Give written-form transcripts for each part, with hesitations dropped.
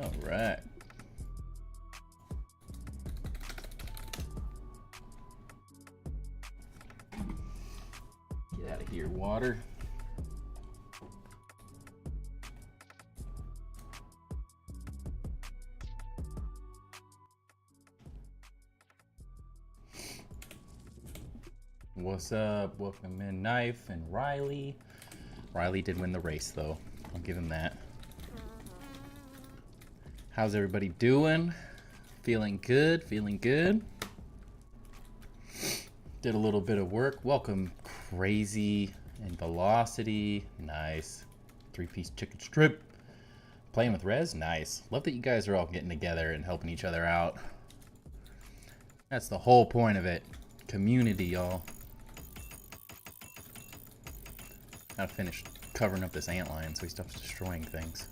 All right. Get out of here, water. What's up? Welcome in, Knife and Riley. Riley did win the race, though. I'll give him that. How's everybody doing? Feeling good? Feeling good? Did a little bit of work. Welcome, Crazy and Velocity. Nice. 3-piece chicken strip. Playing with Rez? Nice. Love that you guys are all getting together and helping each other out. That's the whole point of it. Community, y'all. Gotta finish covering up this antlion so he stops destroying things.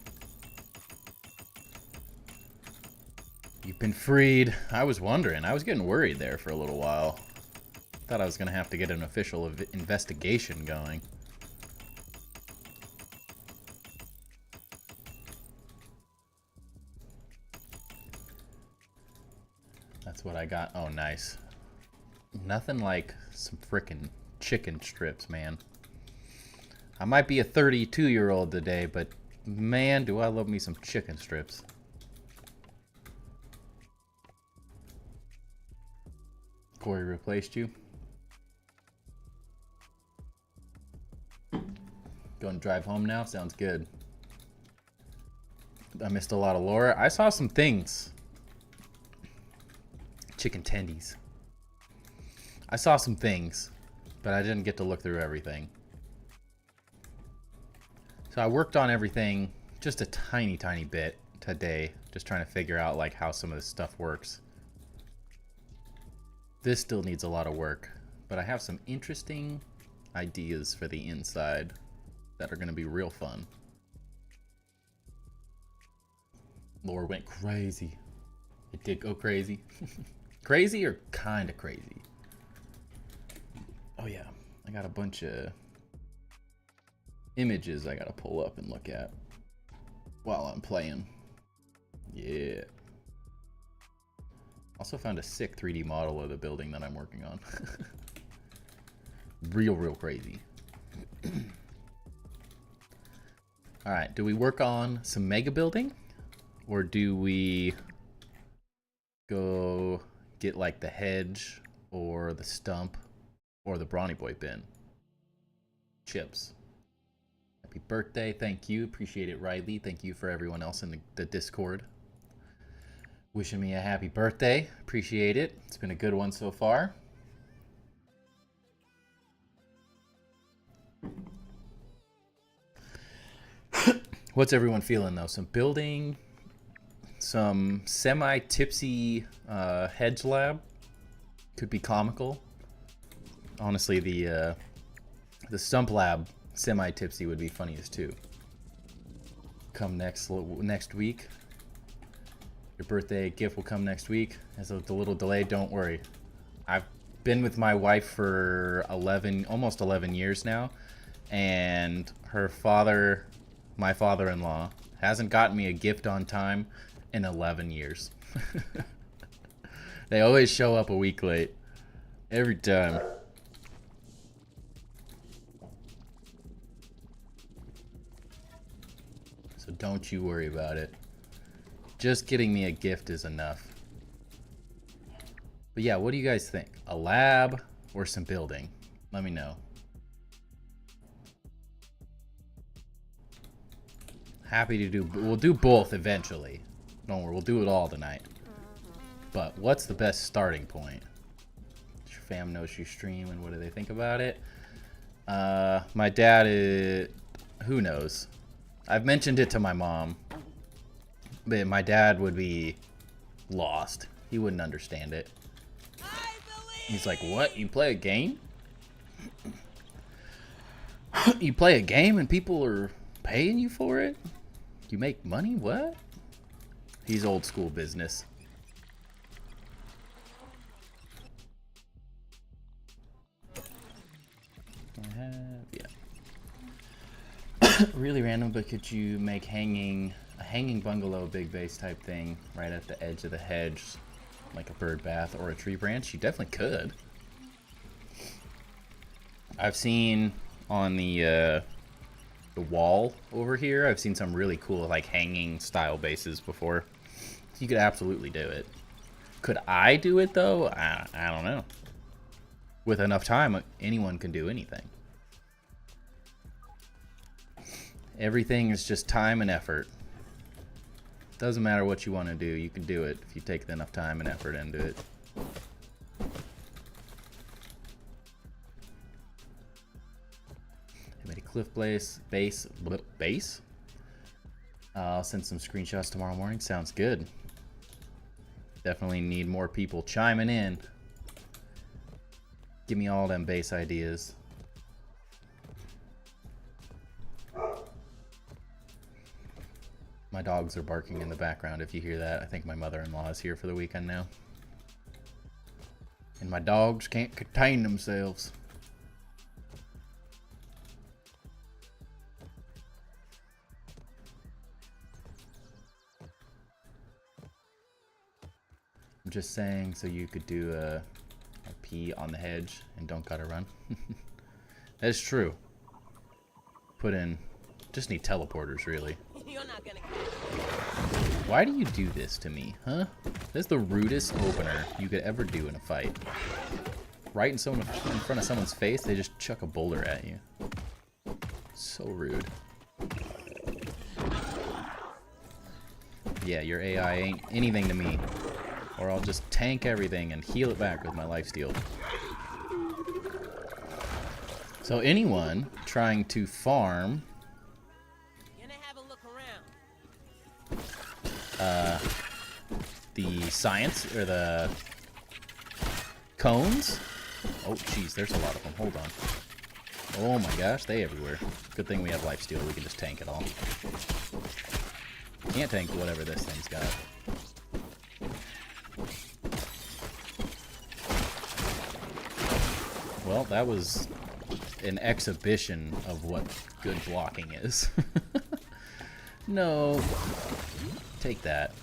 You've been freed. I was wondering. I was getting worried there for a little while. Thought I was gonna have to get an official investigation going. That's what I got. Oh, nice. Nothing like some frickin' chicken strips, man. I might be a 32-year-old today, but man, do I love me some chicken strips. Corey replaced you. Going to drive home now? Sounds good. I missed a lot of lore. I saw some things. Chicken tendies. I saw some things, but I didn't get to look through everything. So I worked on everything just a tiny bit today, just trying to figure out like how some of this stuff works. This still needs a lot of work, but I have some interesting ideas for the inside that are going to be real fun. Lore went crazy. It did go crazy. Crazy or kind of crazy? Oh yeah, I got a bunch of images I gotta pull up and look at while I'm playing. Yeah. Also found a sick 3D model of the building that I'm working on. Real crazy. Alright, do we work on some mega building? Or do we go get like the hedge or the stump or the Brawny Boy bin? Chips. Happy birthday. Thank you. Appreciate it, Riley. Thank you for everyone else in the Discord. Wishing me a happy birthday. Appreciate it. It's been a good one so far. What's everyone feeling, though? Some building, some semi-tipsy hedge lab. Could be comical. Honestly, the stump lab semi-tipsy would be funniest too. Come next week. Your birthday gift will come next week. As a little delay, don't worry. I've been with my wife for almost 11 years now, and her father, my father-in-law, hasn't gotten me a gift on time in 11 years. They always show up a week late. Every time. So don't you worry about it. Just getting me a gift is enough. But yeah, what do you guys think? A lab or some building? Let me know. Happy to do, we'll do both eventually. Don't worry, we'll do it all tonight. But what's the best starting point? Your fam knows you stream, and what do they think about it? My dad is, who knows? I've mentioned it to my mom, but my dad would be lost. He wouldn't understand it. He's like, what? You play a game? You play a game and people are paying you for it? You make money? What? He's old school business. Yeah. Really random, but could you make hanging a hanging bungalow, big base type thing right at the edge of the hedge, like a bird bath or a tree branch, you definitely could. I've seen on the wall over here, I've seen some really cool like hanging style bases before. You could absolutely do it. Could I do it though? I don't know. With enough time, anyone can do anything. Everything is just time and effort. Doesn't matter what you want to do, you can do it if you take enough time and effort into it. I made a cliff base. I'll send some screenshots tomorrow morning. Sounds good. Definitely need more people chiming in. Give me all them base ideas. My dogs are barking in the background if you hear that. I think my mother-in-law is here for the weekend now. And my dogs can't contain themselves. I'm just saying so you could do a pee on the hedge and don't gotta run. That's true. Put in... Just need teleporters, really. You're not gonna... Why do you do this to me, huh? That's the rudest opener you could ever do in a fight. Right in front of someone's face, they just chuck a boulder at you. So rude. Yeah, your AI ain't anything to me. Or I'll just tank everything and heal it back with my lifesteal. So anyone trying to farm the science or the cones. Oh jeez, there's a lot of them. Hold on. Oh my gosh, they everywhere. Good thing we have lifesteal. We can just tank it all. Can't tank whatever this thing's got. Well, that was an exhibition of what good blocking is. No. Take that.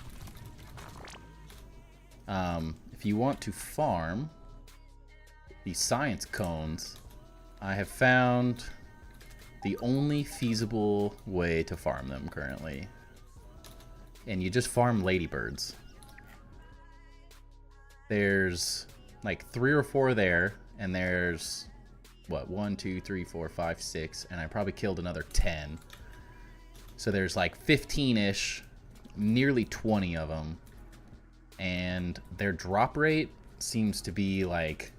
If you want to farm the science cones, I have found the only feasible way to farm them currently. And you just farm ladybirds. There's like 3 or 4 there, and there's what, 1, 2, 3, 4, 5, 6, and I probably killed another 10. So there's like 15-ish, nearly 20 of them. And their drop rate seems to be like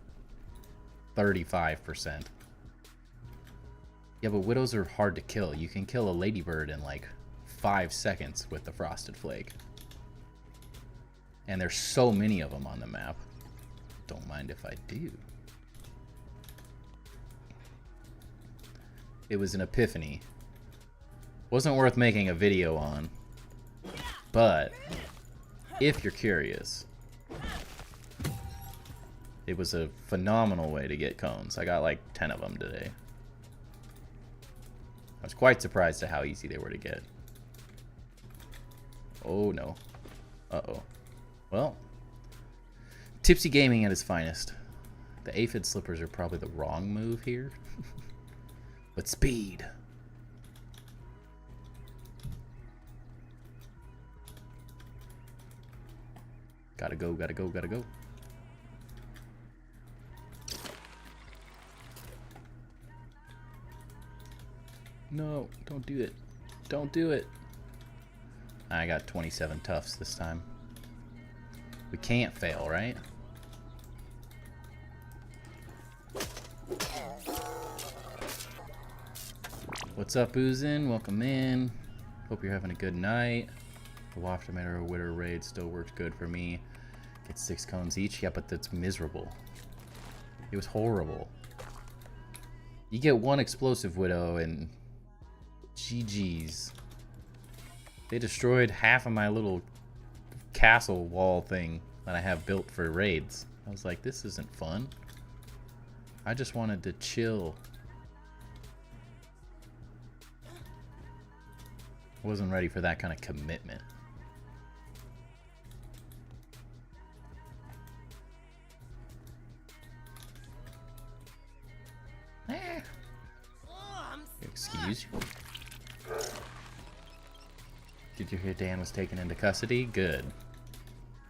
35%. Yeah, but widows are hard to kill. You can kill a ladybird in like 5 seconds with the frosted flake. And there's so many of them on the map. Don't mind if I do. It was an epiphany. Wasn't worth making a video on. But if you're curious, it was a phenomenal way to get cones. I got like 10 of them today. I was quite surprised at how easy they were to get. Oh no. Uh-oh. Well, tipsy gaming at its finest. The aphid slippers are probably the wrong move here. But speed. Gotta go, gotta go, gotta go. No, don't do it. Don't do it. I got 27 tufts this time. We can't fail, right? What's up, Oozin? Welcome in. Hope you're having a good night. The Waftometer or Witter raid still worked good for me. Get 6 cones each. Yeah, but that's miserable. It was horrible. You get 1 explosive widow and GG's. They destroyed half of my little castle wall thing that I have built for raids. I was like, this isn't fun. I just wanted to chill. Wasn't ready for that kind of commitment. Excuse you. Did you hear Dan was taken into custody? Good.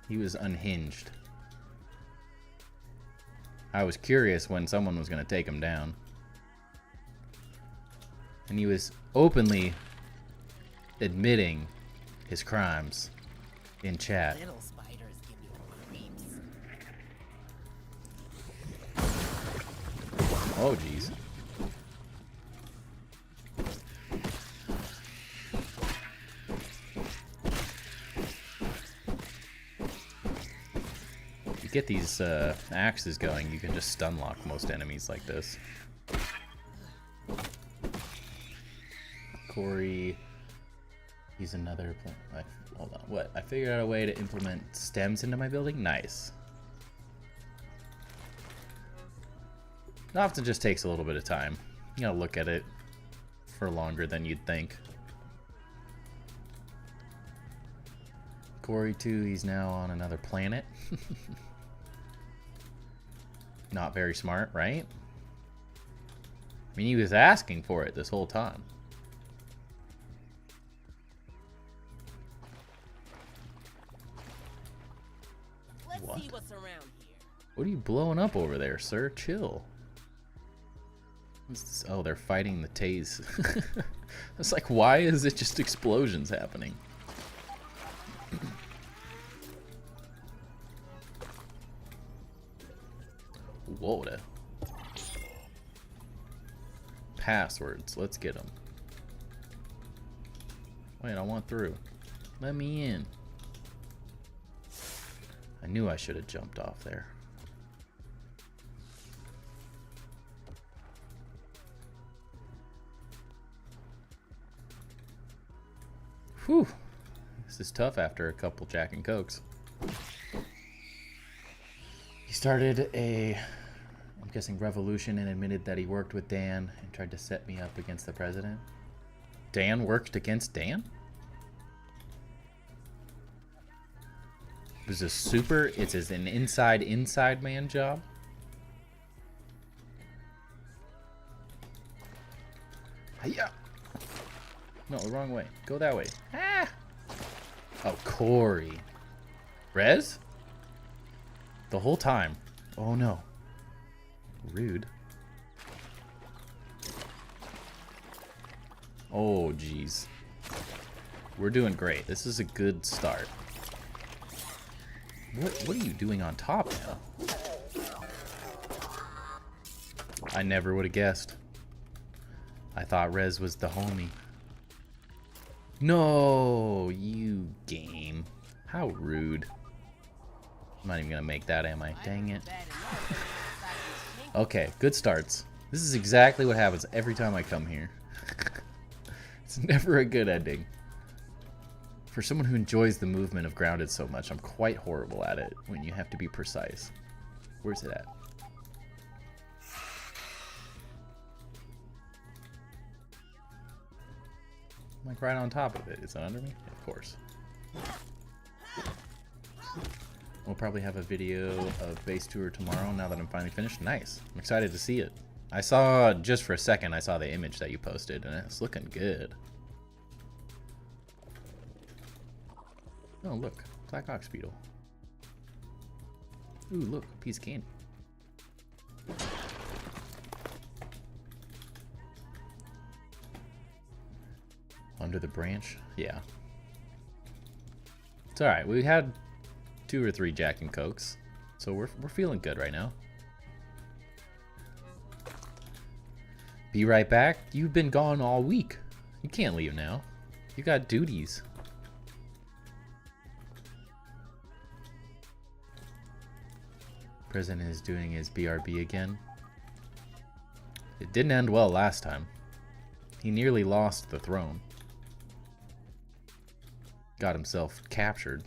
He was unhinged. I was curious when someone was going to take him down. And he was openly admitting his crimes in chat. Little spiders give you creeps. Oh, jeez. You get these axes going, you can just stun lock most enemies like this. Corey, he's another. Hold on, what? I figured out a way to implement stems into my building. Nice. It often just takes a little bit of time. You gotta look at it for longer than you'd think. Corey too, he's now on another planet. Not very smart, right? I mean, he was asking for it this whole time. Let's What? see what's around here. What are you blowing up over there, sir? Chill. What's this? Oh, they're fighting the Taze. It's like, why is it just explosions happening? Whoa, da. Passwords. Let's get them. Wait, I want through. Let me in. I knew I should have jumped off there. Whew. This is tough after a couple Jack and Cokes. He started a, I'm guessing, revolution and admitted that he worked with Dan and tried to set me up against the president. Dan worked against Dan? It was a super, it's as an inside man job? Hiya! No, the wrong way. Go that way. Ah! Oh, Corey. Rez? The whole time. Oh no. Rude. Oh, jeez. We're doing great. This is a good start. What are you doing on top now? I never would have guessed. I thought Rez was the homie. No, you game. How rude. I'm not even gonna make that, am I? Dang it. Okay, good starts. This is exactly what happens every time I come here. It's never a good ending. For someone who enjoys the movement of Grounded so much, I'm quite horrible at it when you have to be precise. Where's it at? I'm like right on top of it. Is it under me? Of course. We'll probably have a video of base tour tomorrow now that I'm finally finished. Nice. I'm excited to see it. I saw, just for a second, I saw the image that you posted and it's looking good. Oh, look. Black Ox Beetle. Ooh, look. A piece of candy. Under the branch? Yeah. It's alright. We had 2 or 3 Jack and Cokes, so we're feeling good right now. Be right back. You've been gone all week. You can't leave now. You got duties. President is doing his BRB again. It didn't end well last time. He nearly lost the throne. Got himself captured.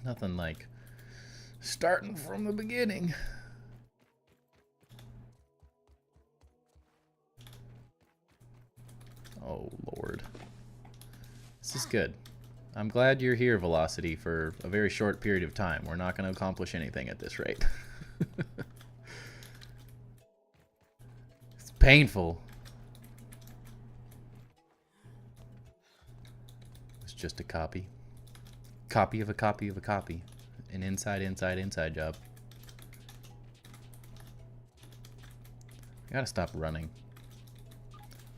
Nothing like starting from the beginning. Oh, Lord. This is good. I'm glad you're here, Velocity, for a very short period of time. We're not going to accomplish anything at this rate. It's painful. It's just a copy. Copy of a copy of a copy. An inside job. I gotta stop running.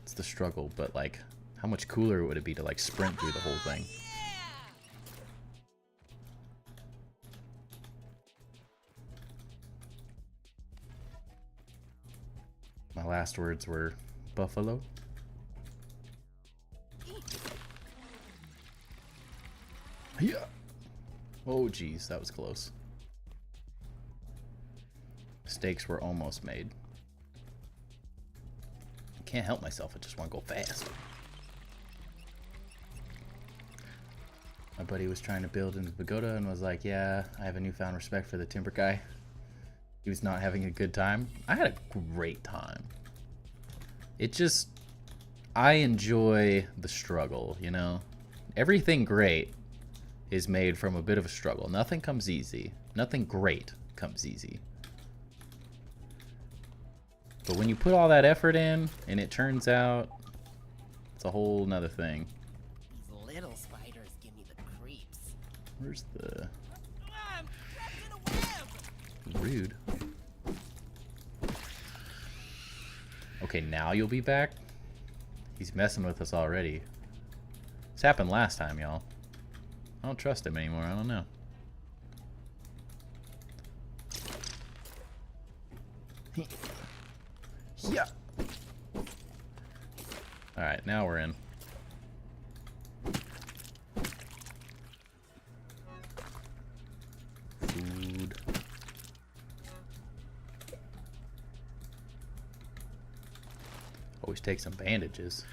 It's the struggle, but like, how much cooler would it be to like sprint through the whole thing? My last words were buffalo. Yeah. Oh geez, that was close. Mistakes were almost made. I can't help myself, I just want to go fast. My buddy was trying to build in the pagoda and was like, yeah, I have a newfound respect for the timber guy. He was not having a good time. I had a great time. It just, I enjoy the struggle, you know? Everything great is made from a bit of a struggle. Nothing comes easy. Nothing great comes easy. But when you put all that effort in and it turns out, it's a whole nother thing. These little spiders give me the creeps. Where's the... I'm trapped in a web! Rude. Okay, now you'll be back? He's messing with us already. This happened last time, y'all. I don't trust him anymore, I don't know. Yeah. Alright, now we're in. Food. Always take some bandages.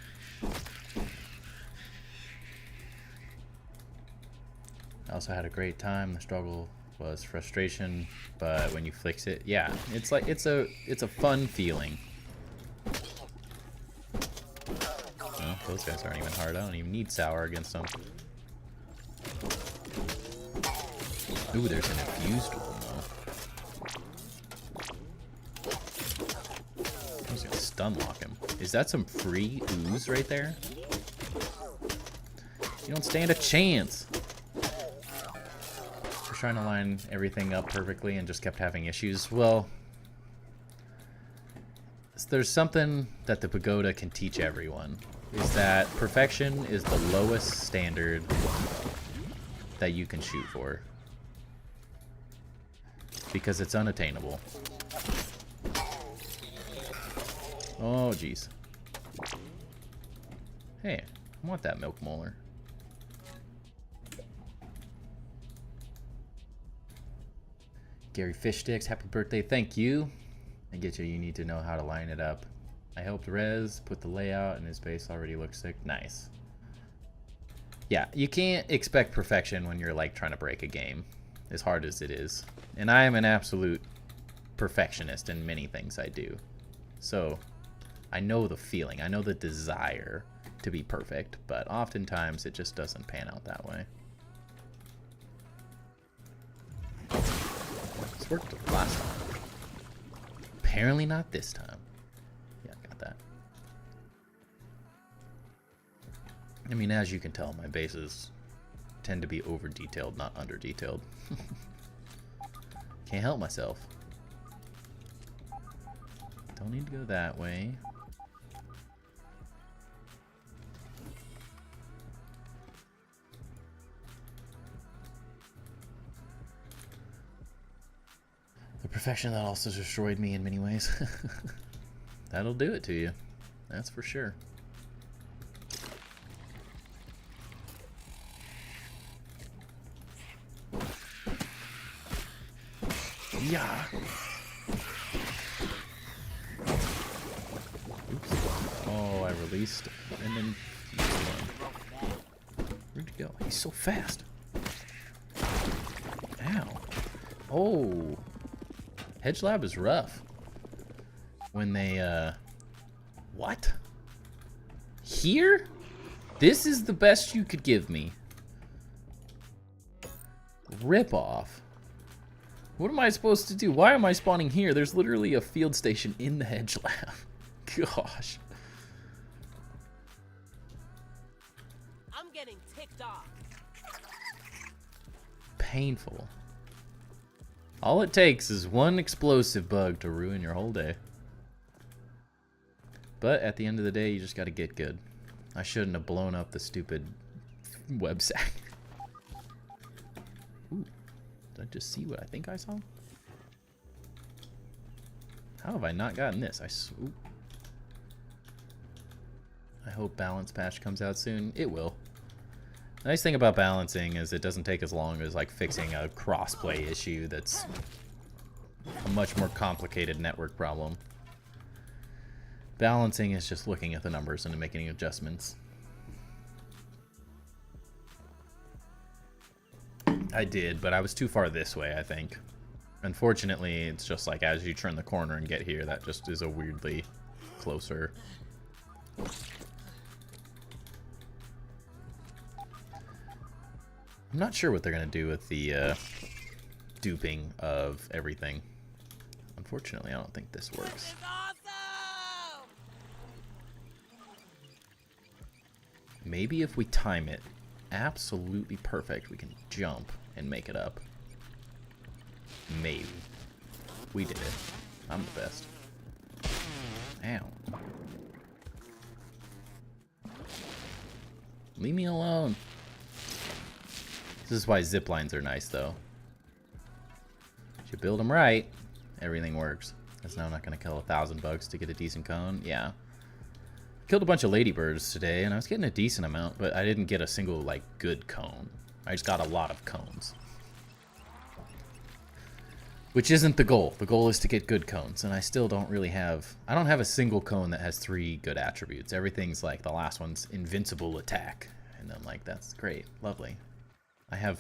I also had a great time. The struggle was frustration, but when you fix it, yeah, it's like it's a fun feeling. Well, those guys aren't even hard. I don't even need sour against them. Ooh, there's an infused one though. I was gonna stun lock him. Is that some free ooze right there? You don't stand a chance. We're trying to line everything up perfectly and just kept having issues. Well, there's something that the pagoda can teach everyone. Is that perfection is the lowest standard that you can shoot for. Because it's unattainable. Oh, jeez. Hey, I want that milk molar. Gary Fish Sticks, happy birthday, thank you. I get you need to know how to line it up. I helped Rez put the layout and his base already looks sick. Nice. Yeah, you can't expect perfection when you're like trying to break a game, as hard as it is. And I am an absolute perfectionist in many things I do. So, I know the feeling, I know the desire to be perfect, but oftentimes it just doesn't pan out that way. This worked last time. Apparently not this time. Yeah, I got that. I mean, as you can tell, my bases tend to be over-detailed, not under-detailed. Can't help myself. Don't need to go that way. The perfection that also destroyed me in many ways. That'll do it to you. That's for sure. Yeah. Oops. Oh, I released and then where'd he go? He's so fast. Ow. Oh. Hedge Lab is rough. When they, what? here? This is the best you could give me. Rip off. What am I supposed to do? Why am I spawning here? There's literally a field station in the hedge lab. Gosh. I'm getting ticked off. Painful. All it takes is one explosive bug to ruin your whole day. But at the end of the day, you just gotta get good. I shouldn't have blown up the stupid web sack. Ooh, did I just see what I think I saw? How have I not gotten this? Ooh. I hope balance patch comes out soon. It will. The nice thing about balancing is it doesn't take as long as like fixing a crossplay issue that's a much more complicated network problem. Balancing is just looking at the numbers and making adjustments. I did, but I was too far this way, I think. Unfortunately, it's just like as you turn the corner and get here, that just is a weirdly closer. I'm not sure what they're going to do with the duping of everything. Unfortunately, I don't think this works. Maybe if we time it absolutely perfect, we can jump and make it up. Maybe. We did it. I'm the best. Ow. Leave me alone. This is why zip lines are nice, though. If you build them right, everything works. Because now I'm not going to kill 1,000 bugs to get a decent cone. Yeah. Killed a bunch of ladybirds today, and I was getting a decent amount, but I didn't get a single, like, good cone. I just got a lot of cones. Which isn't the goal. The goal is to get good cones, and I still don't really have... I don't have a single cone that has 3 good attributes. Everything's like, the last one's invincible attack. And I'm like, that's great. Lovely. I have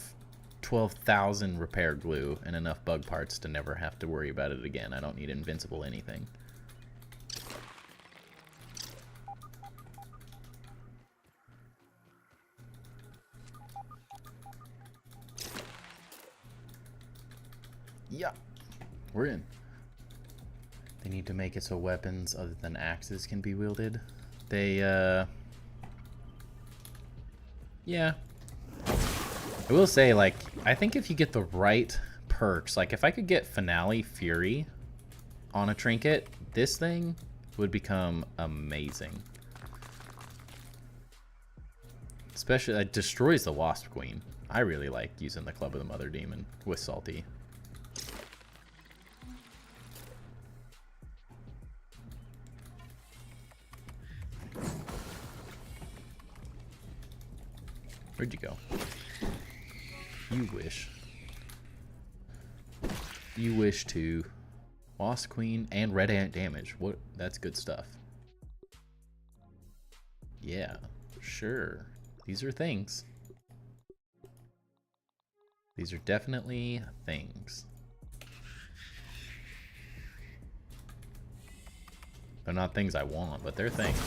12,000 repair glue and enough bug parts to never have to worry about it again. I don't need invincible anything. Yeah, we're in. They need to make it so weapons other than axes can be wielded. They, yeah. I will say, like, I think if you get the right perks, like if I could get Finale Fury on a trinket, this thing would become amazing. Especially, it destroys the Wasp Queen. I really like using the Club of the Mother Demon with Salty. Where'd you go? You wish. You wish to. Wasp Queen and Red Ant damage. What? That's good stuff. Yeah, sure. These are things. These are definitely things. They're not things I want, but they're things.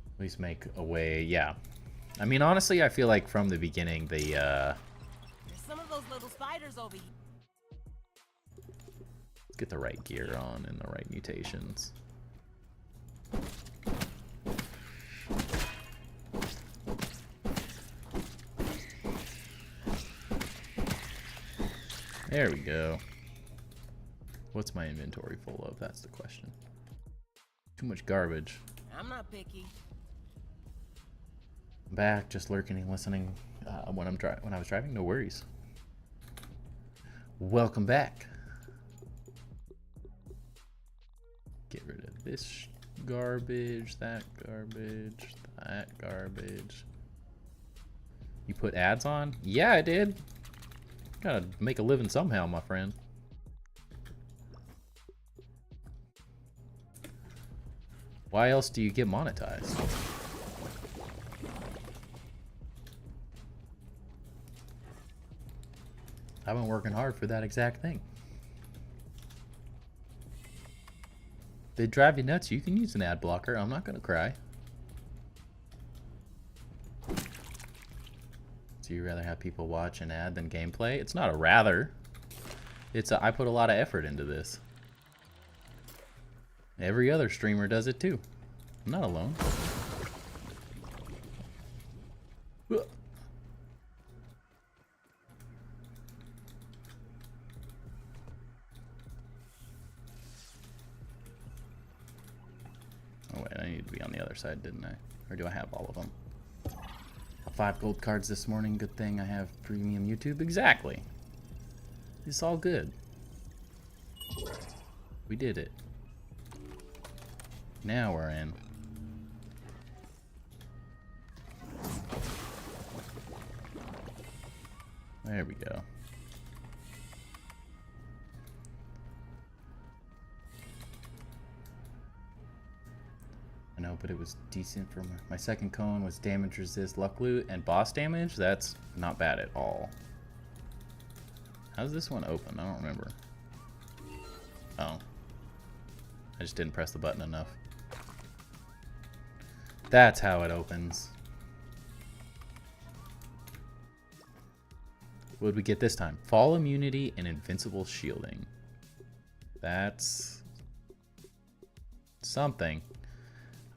At least make a way, yeah. I mean, honestly, I feel like from the beginning, the, There's some of those little spiders over here. let's get the right gear on and the right mutations. There we go. What's my inventory full of? That's the question. Too much garbage. I'm not picky. Back, just lurking and listening when I was driving. No worries. Welcome back. Get rid of this garbage, that garbage, that garbage. You put ads on? Yeah, I did. Gotta make a living somehow, my friend. Why else do you get monetized? I've been working hard for that exact thing. If they drive you nuts, you can use an ad blocker. I'm not gonna cry. So you rather have people watch an ad than gameplay? It's not a rather. It's a, I put a lot of effort into this. Every other streamer does it too. I'm not alone. Oh wait, I need to be on the other side, didn't I? Or do I have all of them? 5 gold cards this morning. Good thing I have premium YouTube. Exactly. It's all good. We did it. Now we're in. There we go. I know, but it was decent for my second cone was damage resist, luck loot, and boss damage. That's not bad at all. How's this one open? I don't remember. Oh. I just didn't press the button enough. That's how it opens. What did we get this time? Fall immunity and invincible shielding. That's something.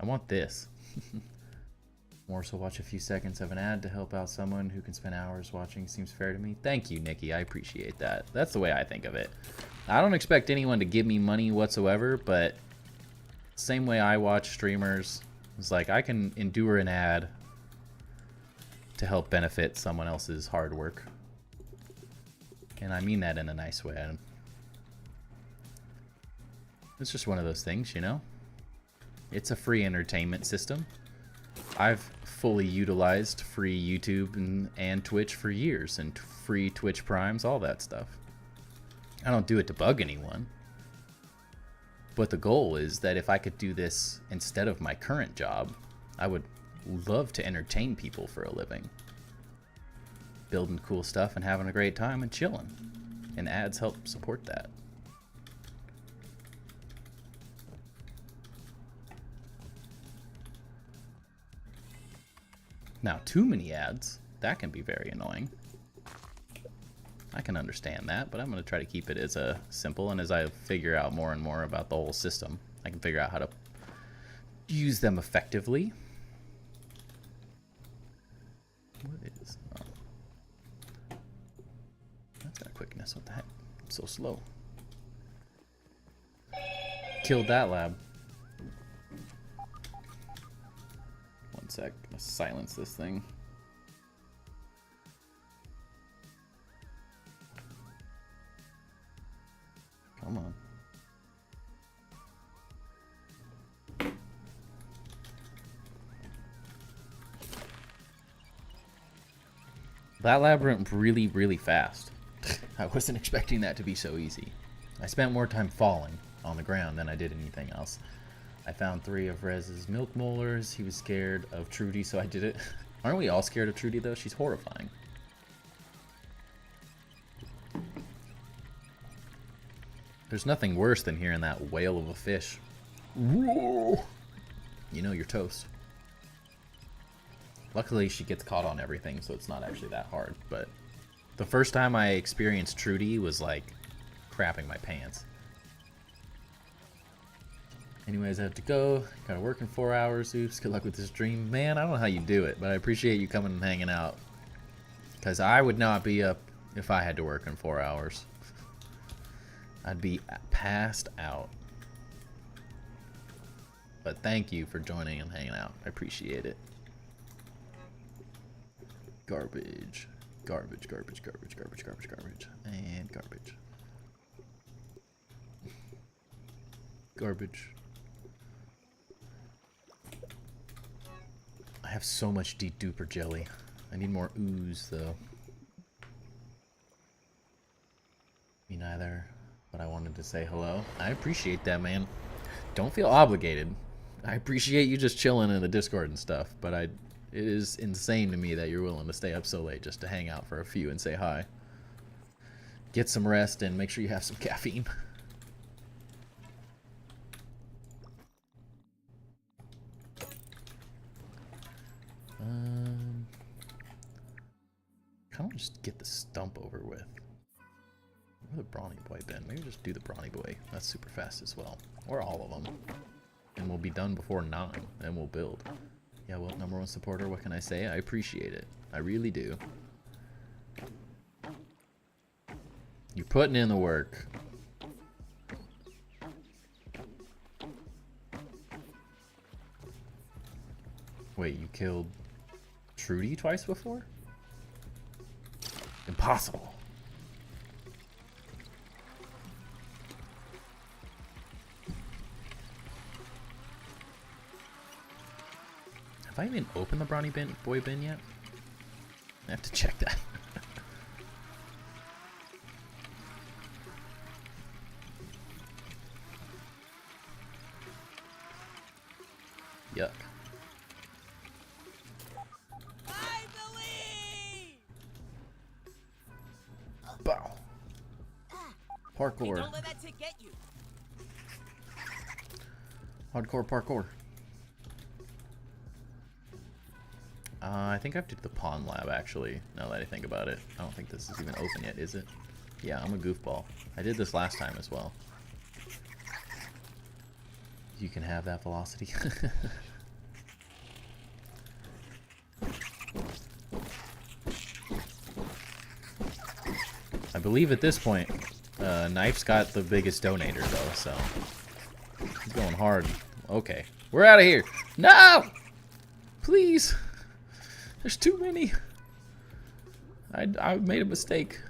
I want this. More so watch a few seconds of an ad to help out someone who can spend hours watching seems fair to me. Thank you, Nikki. I appreciate that. That's the way I think of it. I don't expect anyone to give me money whatsoever, but same way I watch streamers, it's like I can endure an ad to help benefit someone else's hard work. And I mean that in a nice way. It's just one of those things, you know? It's a free entertainment system. I've fully utilized free YouTube and Twitch for years, and free Twitch Primes, all that stuff. I don't do it to bug anyone. But the goal is that if I could do this instead of my current job, I would love to entertain people for a living. Building cool stuff and having a great time and chilling. And ads help support that. Now, too many ads, that can be very annoying. I can understand that, but I'm going to try to keep it as simple, and as I figure out more and more about the whole system, I can figure out how to use them effectively. What is... Oh. That's got quickness. What the heck? It's so slow. Killed that lab. One sec. I'm going to silence this thing. Come on. That lab went really, really fast. I wasn't expecting that to be so easy. I spent more time falling on the ground than I did anything else. I found 3 of Rez's milk molars. He was scared of Trudy, so I did it. Aren't we all scared of Trudy, though? She's horrifying. There's nothing worse than hearing that wail of a fish. Whoa! You know you're toast. Luckily, she gets caught on everything, so it's not actually that hard. But the first time I experienced Trudy was like crapping my pants. Anyways, I have to go. Gotta work in 4 hours. Oops, good luck with this dream. Man, I don't know how you do it, but I appreciate you coming and hanging out. Because I would not be up if I had to work in 4 hours. I'd be passed out. But thank you for joining and hanging out. I appreciate it. Garbage. Garbage, garbage, garbage, garbage, garbage, garbage. And garbage. Garbage. I have so much deduper jelly. I need more ooze, though. Me neither. But I wanted to say hello. I appreciate that, man. Don't feel obligated. I appreciate you just chilling in the Discord and stuff, but it is insane to me that you're willing to stay up so late just to hang out for a few and say hi. Get some rest and make sure you have some caffeine. Kind of just get the stump over with. Where the brawny boy been? Maybe just do the brawny boy. That's super fast as well. Or all of them. And we'll be done before 9. And we'll build. Yeah, well, #1 supporter, what can I say? I appreciate it. I really do. You're putting in the work. Wait, you killed Trudy twice before? Impossible. Have I even opened the Brawny Boy bin yet? I have to check that. Yuck. Bow. Parkour. Don't let that tick get you. Hardcore parkour. I think I have to do the pawn lab actually, now that I think about it. I don't think this is even open yet, is it? Yeah, I'm a goofball. I did this last time as well. You can have that velocity. I believe at this point, Knife's got the biggest donator though, so he's going hard. Okay, we're out of here. No! Please! There's too many. I made a mistake.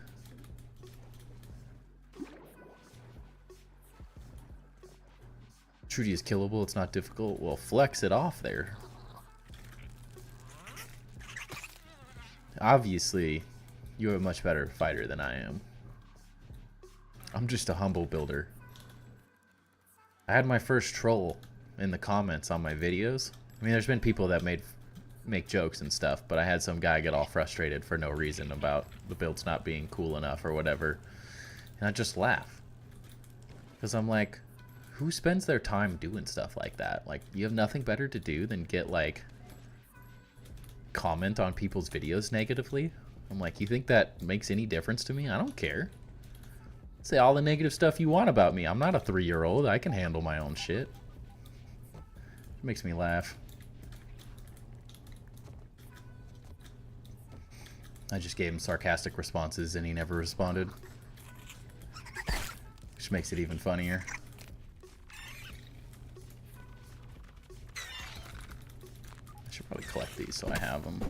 Trudy is killable, it's not difficult. Well, flex it off there. Obviously, you're a much better fighter than I am. I'm just a humble builder. I had my first troll in the comments on my videos. I mean, there's been people that make jokes and stuff, but I had some guy get all frustrated for no reason about the builds not being cool enough or whatever. And I just laugh. Because I'm like, who spends their time doing stuff like that? Like, you have nothing better to do than get, like, comment on people's videos negatively? I'm like, you think that makes any difference to me? I don't care. Say all the negative stuff you want about me. I'm not a 3-year-old. I can handle my own shit. It makes me laugh. I just gave him sarcastic responses and he never responded. Which makes it even funnier. I should probably collect these so I have them.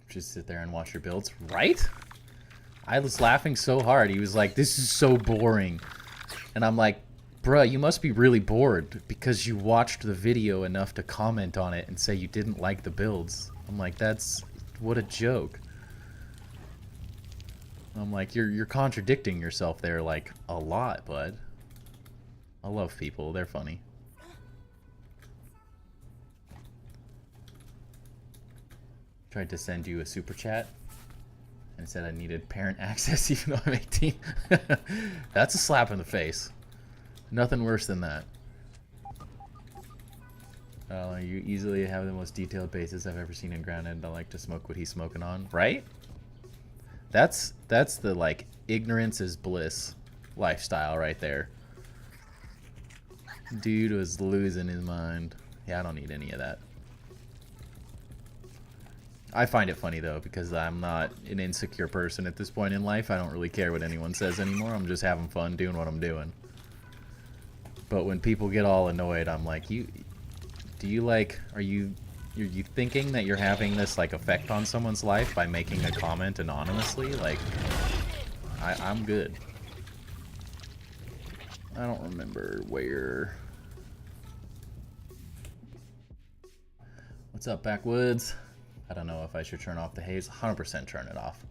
Just sit there and watch your builds, right? I was laughing so hard. He was like, this is so boring. And I'm like, bruh, you must be really bored because you watched the video enough to comment on it and say you didn't like the builds. I'm like, what a joke. I'm like, you're contradicting yourself there like a lot, bud. I love people. They're funny. Tried to send you a super chat and said I needed parent access even though I'm 18. That's a slap in the face. Nothing worse than that. You easily have the most detailed bases I've ever seen in Grounded. I like to smoke what he's smoking on. Right? That's the, like, ignorance is bliss lifestyle right there. Dude was losing his mind. Yeah, I don't need any of that. I find it funny, though, because I'm not an insecure person at this point in life. I don't really care what anyone says anymore. I'm just having fun doing what I'm doing. But when people get all annoyed, I'm like, are you thinking that you're having this, like, effect on someone's life by making a comment anonymously? Like, I'm good. I don't remember where. What's up, Backwoods? I don't know if I should turn off the haze. 100% turn it off.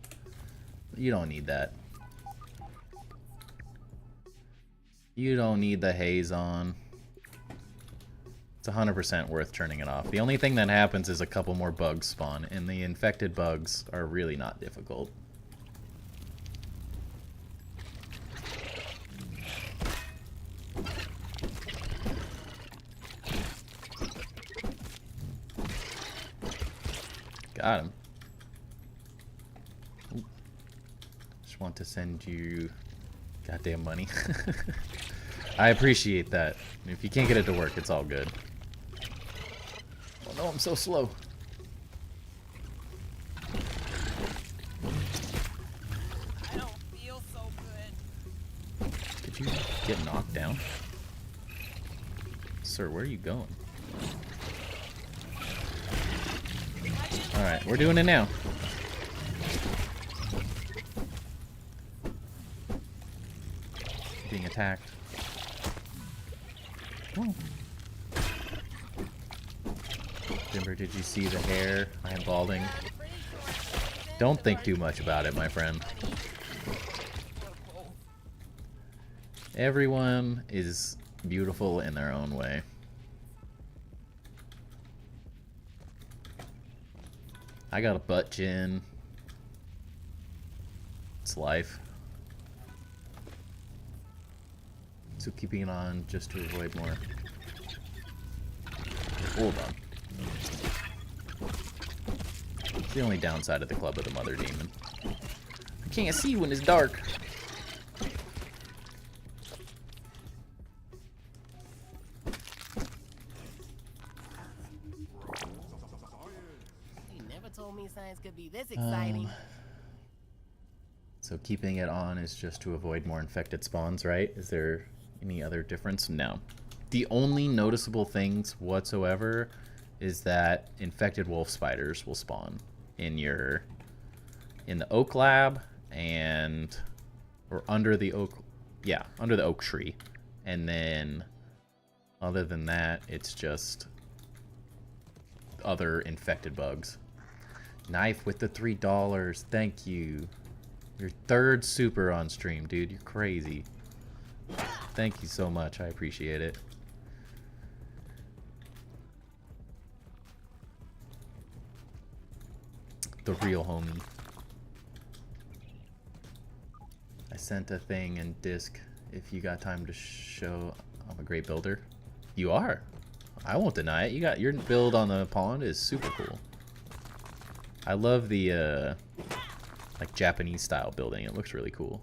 You don't need that. You don't need the haze on. It's 100% worth turning it off. The only thing that happens is a couple more bugs spawn, and the infected bugs are really not difficult. Got him. Ooh. Just want to send you goddamn money. I appreciate that. If you can't get it to work, it's all good. Oh no, I'm so slow. I don't feel so good. Did you get knocked down? Sir, where are you going? Alright, we're doing it now. Being attacked. Oh. Timber, did you see the hair? I am balding. Don't think too much about it, my friend. Everyone is beautiful in their own way. I got a butt chin. It's life. So keeping it on just to avoid more. Hold on. It's the only downside of the Club of the Mother Demon. I can't see when it's dark. You never told me science could be this exciting. So keeping it on is just to avoid more infected spawns, right? Is there any other difference? No. The only noticeable things whatsoever is that infected wolf spiders will spawn in the oak lab or under the oak, yeah, under the oak tree. And then other than that, it's just other infected bugs. Knife with the $3. Thank you. Your third super on stream, dude. You're crazy. Thank you so much. I appreciate it. The real homie. I sent a thing in disc if you got time to show I'm a great builder. You are. I won't deny it. You got your build on the pond is super cool. I love the like Japanese style building. It looks really cool.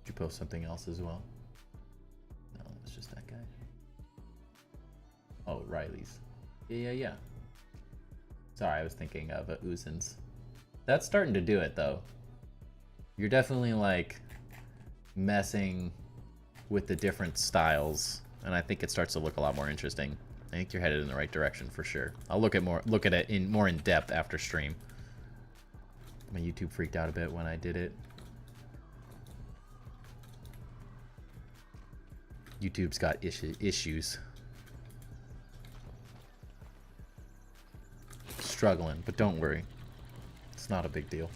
Did you post something else as well? No, it's just that guy. Oh, Riley's. Yeah. Sorry, I was thinking of Uzin's. That's starting to do it though. You're definitely like messing with the different styles, and I think it starts to look a lot more interesting. I think you're headed in the right direction for sure. I'll look at it more in depth after stream. My YouTube freaked out a bit when I did it. YouTube's got issues. Struggling, but don't worry. It's not a big deal.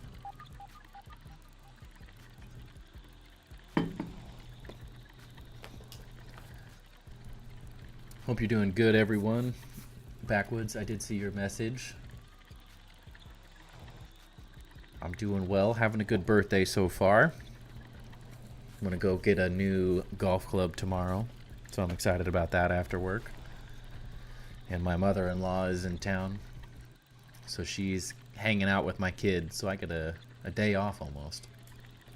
Hope you're doing good, everyone. Backwoods, I did see your message. I'm doing well, having a good birthday so far. I'm gonna go get a new golf club tomorrow, so I'm excited about that after work. And my mother-in-law is in town, so she's hanging out with my kids, so I get a day off almost,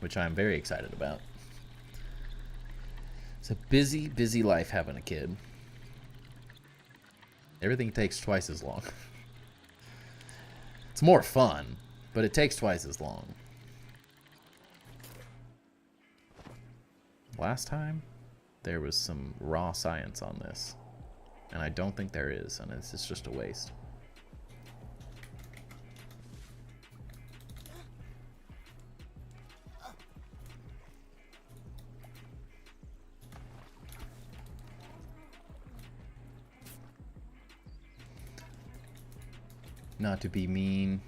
which I'm very excited about. It's a busy, busy life having a kid. Everything takes twice as long. It's more fun, but it takes twice as long. Last time, there was some raw science on this, and I don't think there is, and it's just a waste. Not to be mean,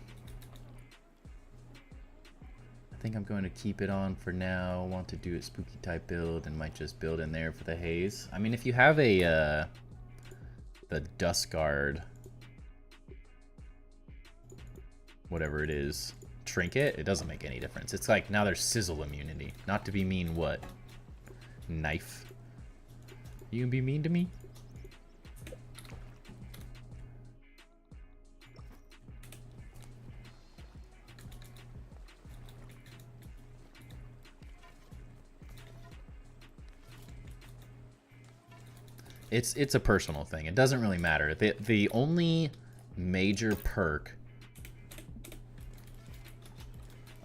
think I'm going to keep it on for now. Want to do a spooky type build and might just build in there for the haze. I mean, if you have a the Dust Guard, whatever it is, trinket, it doesn't make any difference. It's like now there's sizzle immunity. Not to be mean, what? Knife. You can be mean to me? It's a personal thing. It doesn't really matter. The only major perk...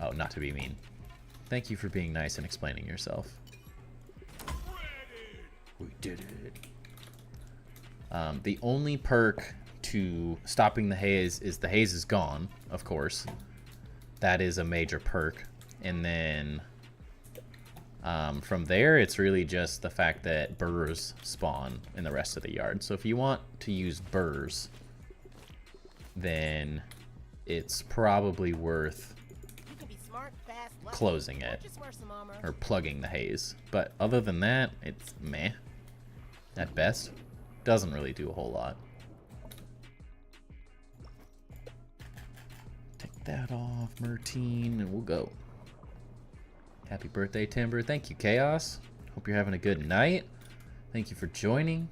Oh, not to be mean. Thank you for being nice and explaining yourself. We did it. The only perk to stopping the haze is the haze is gone, of course. That is a major perk. And then from there, it's really just the fact that burrs spawn in the rest of the yard. So if you want to use burrs, then it's probably worth closing it or plugging the haze. But other than that, it's meh. At best, doesn't really do a whole lot. Take that off, Mertine, and we'll go. Happy birthday, Timber. Thank you, Chaos. Hope you're having a good night. Thank you for joining.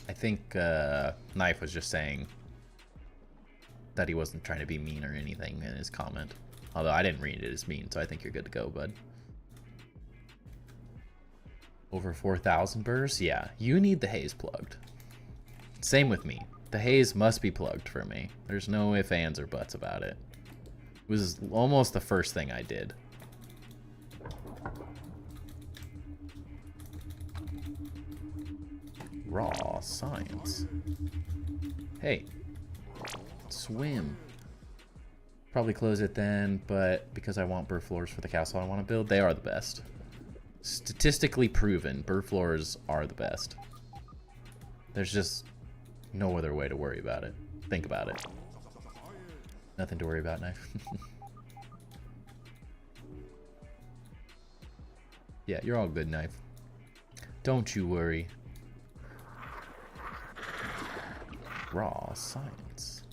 I think Knife was just saying that he wasn't trying to be mean or anything in his comment. Although I didn't read it as mean, so I think you're good to go, bud. Over 4,000 burrs? Yeah, you need the haze plugged. Same with me. The haze must be plugged for me. There's no ifs, ands, or buts about it. It was almost the first thing I did. Raw science. Hey. Swim. Probably close it then, but because I want burr floors for the castle I want to build, they are the best. Statistically proven, burr floors are the best. There's just no other way to worry about it. Think about it. Nothing to worry about, Knife. Yeah, you're all good, Knife. Don't you worry. Raw science.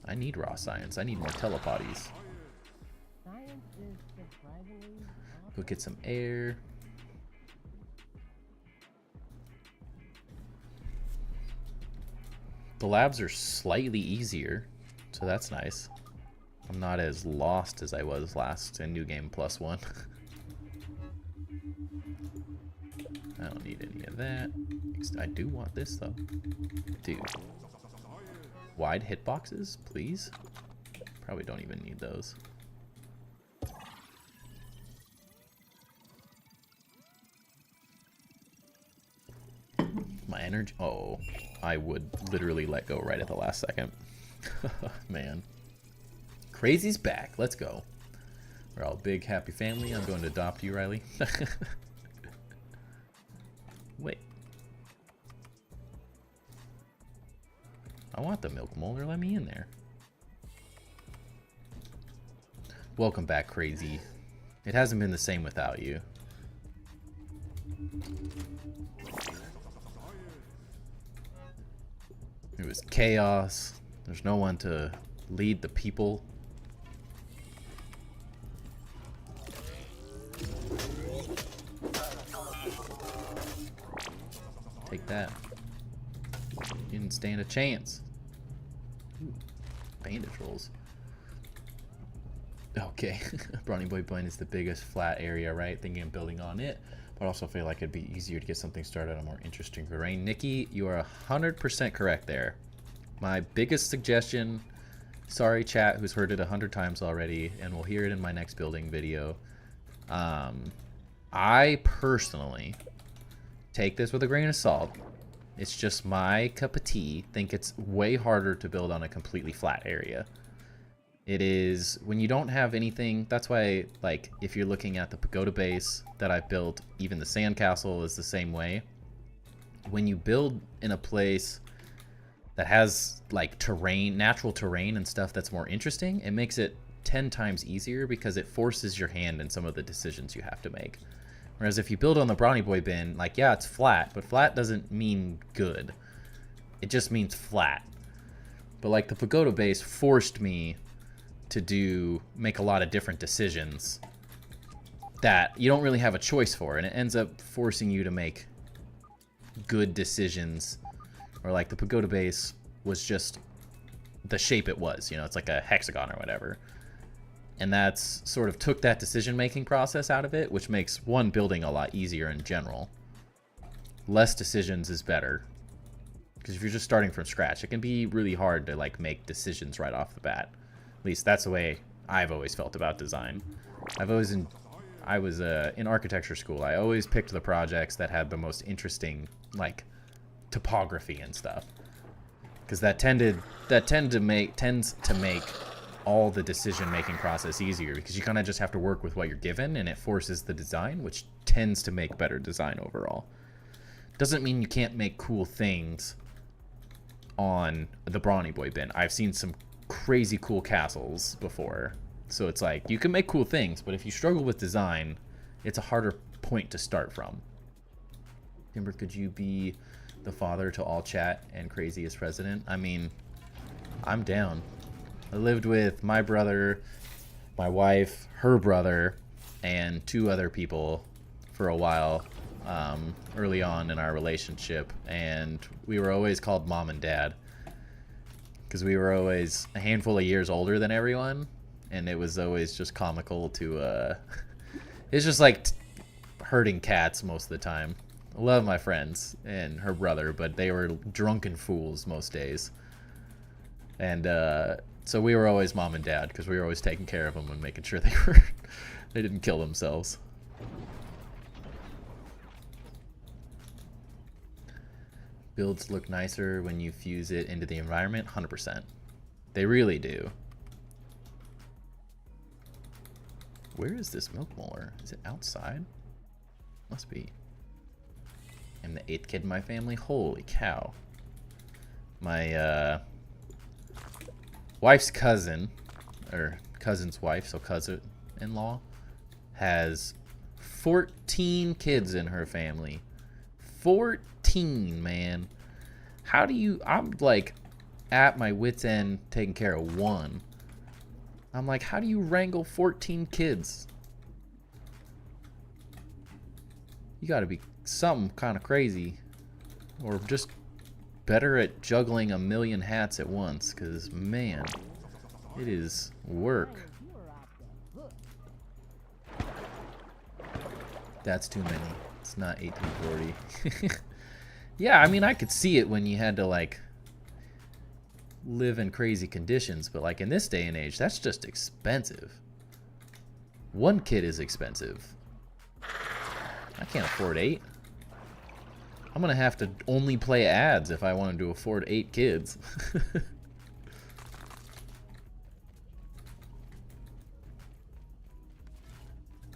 I need raw science. I need more telepodies. Go get some air. The labs are slightly easier, so that's nice. I'm not as lost as I was last in New Game +1. I don't need any of that. I do want this though. Dude. Wide hitboxes, please? Probably don't even need those. My energy. Oh, I would literally let go right at the last second. Man. Crazy's back. Let's go. We're all big, happy family. I'm going to adopt you, Riley. Wait. I want the milk molder. Let me in there. Welcome back, Crazy. It hasn't been the same without you. It was chaos. There's no one to lead the people. Take that. You didn't stand a chance. Ooh, bandage rolls. Okay. Brawny Boy Blind is the biggest flat area, right? Thinking of building on it. But I also feel like it'd be easier to get something started on more interesting terrain. Nikki, you are 100% correct there. My biggest suggestion, sorry chat who's heard it 100 times already, and we'll hear it in my next building video. I personally take this with a grain of salt. It's just my cup of tea. Think it's way harder to build on a completely flat area. It is, when you don't have anything, that's why, like, if you're looking at the pagoda base that I've built, even the sandcastle is the same way. When you build in a place that has like terrain, natural terrain and stuff that's more interesting, it makes it 10 times easier because it forces your hand in some of the decisions you have to make. Whereas if you build on the Brawny Boy bin, like, yeah, it's flat, but flat doesn't mean good. It just means flat. But like the Pagoda base forced me to make a lot of different decisions that you don't really have a choice for, and it ends up forcing you to make good decisions. Or like the Pagoda base was just the shape it was, you know, it's like a hexagon or whatever. And that's sort of took that decision-making process out of it, which makes one, building a lot easier in general. Less decisions is better. Because if you're just starting from scratch, it can be really hard to like make decisions right off the bat. At least that's the way I've always felt about design. I was in architecture school. I always picked the projects that had the most interesting like topography and stuff, because that tends to make all the decision-making process easier, because you kind of just have to work with what you're given, and it forces the design, which tends to make better design overall. Doesn't mean you can't make cool things on the Brawny Boy bin. I've seen some crazy cool castles before, so it's like you can make cool things, but if you struggle with design, it's a harder point to start from. Timber, could you be the father to all chat and crazy as president? I mean, I'm down. I lived with my brother, my wife, her brother, and 2 other people for a while early on in our relationship, and we were always called mom and dad because we were always a handful of years older than everyone, and it was always just comical to it's just like herding cats most of the time. I love my friends and her brother, but they were drunken fools most days. And so we were always mom and dad because we were always taking care of them and making sure they didn't kill themselves. Builds look nicer when you fuse it into the environment. 100%. They really do. Where is this milk molar? Is it outside? Must be. I'm the 8th kid in my family. Holy cow. My wife's cousin, or cousin's wife, so cousin-in-law, has 14 kids in her family. 14, man. How do you... I'm like at my wit's end taking care of one. I'm like, how do you wrangle 14 kids? You gotta be something kind of crazy, or just better at juggling a million hats at once, because man, it is work. That's too many. It's not 1840. Yeah, I mean, I could see it when you had to like live in crazy conditions, but like in this day and age, that's just expensive. One kid is expensive. I can't afford 8. I'm gonna have to only play ads if I wanted to afford 8 kids.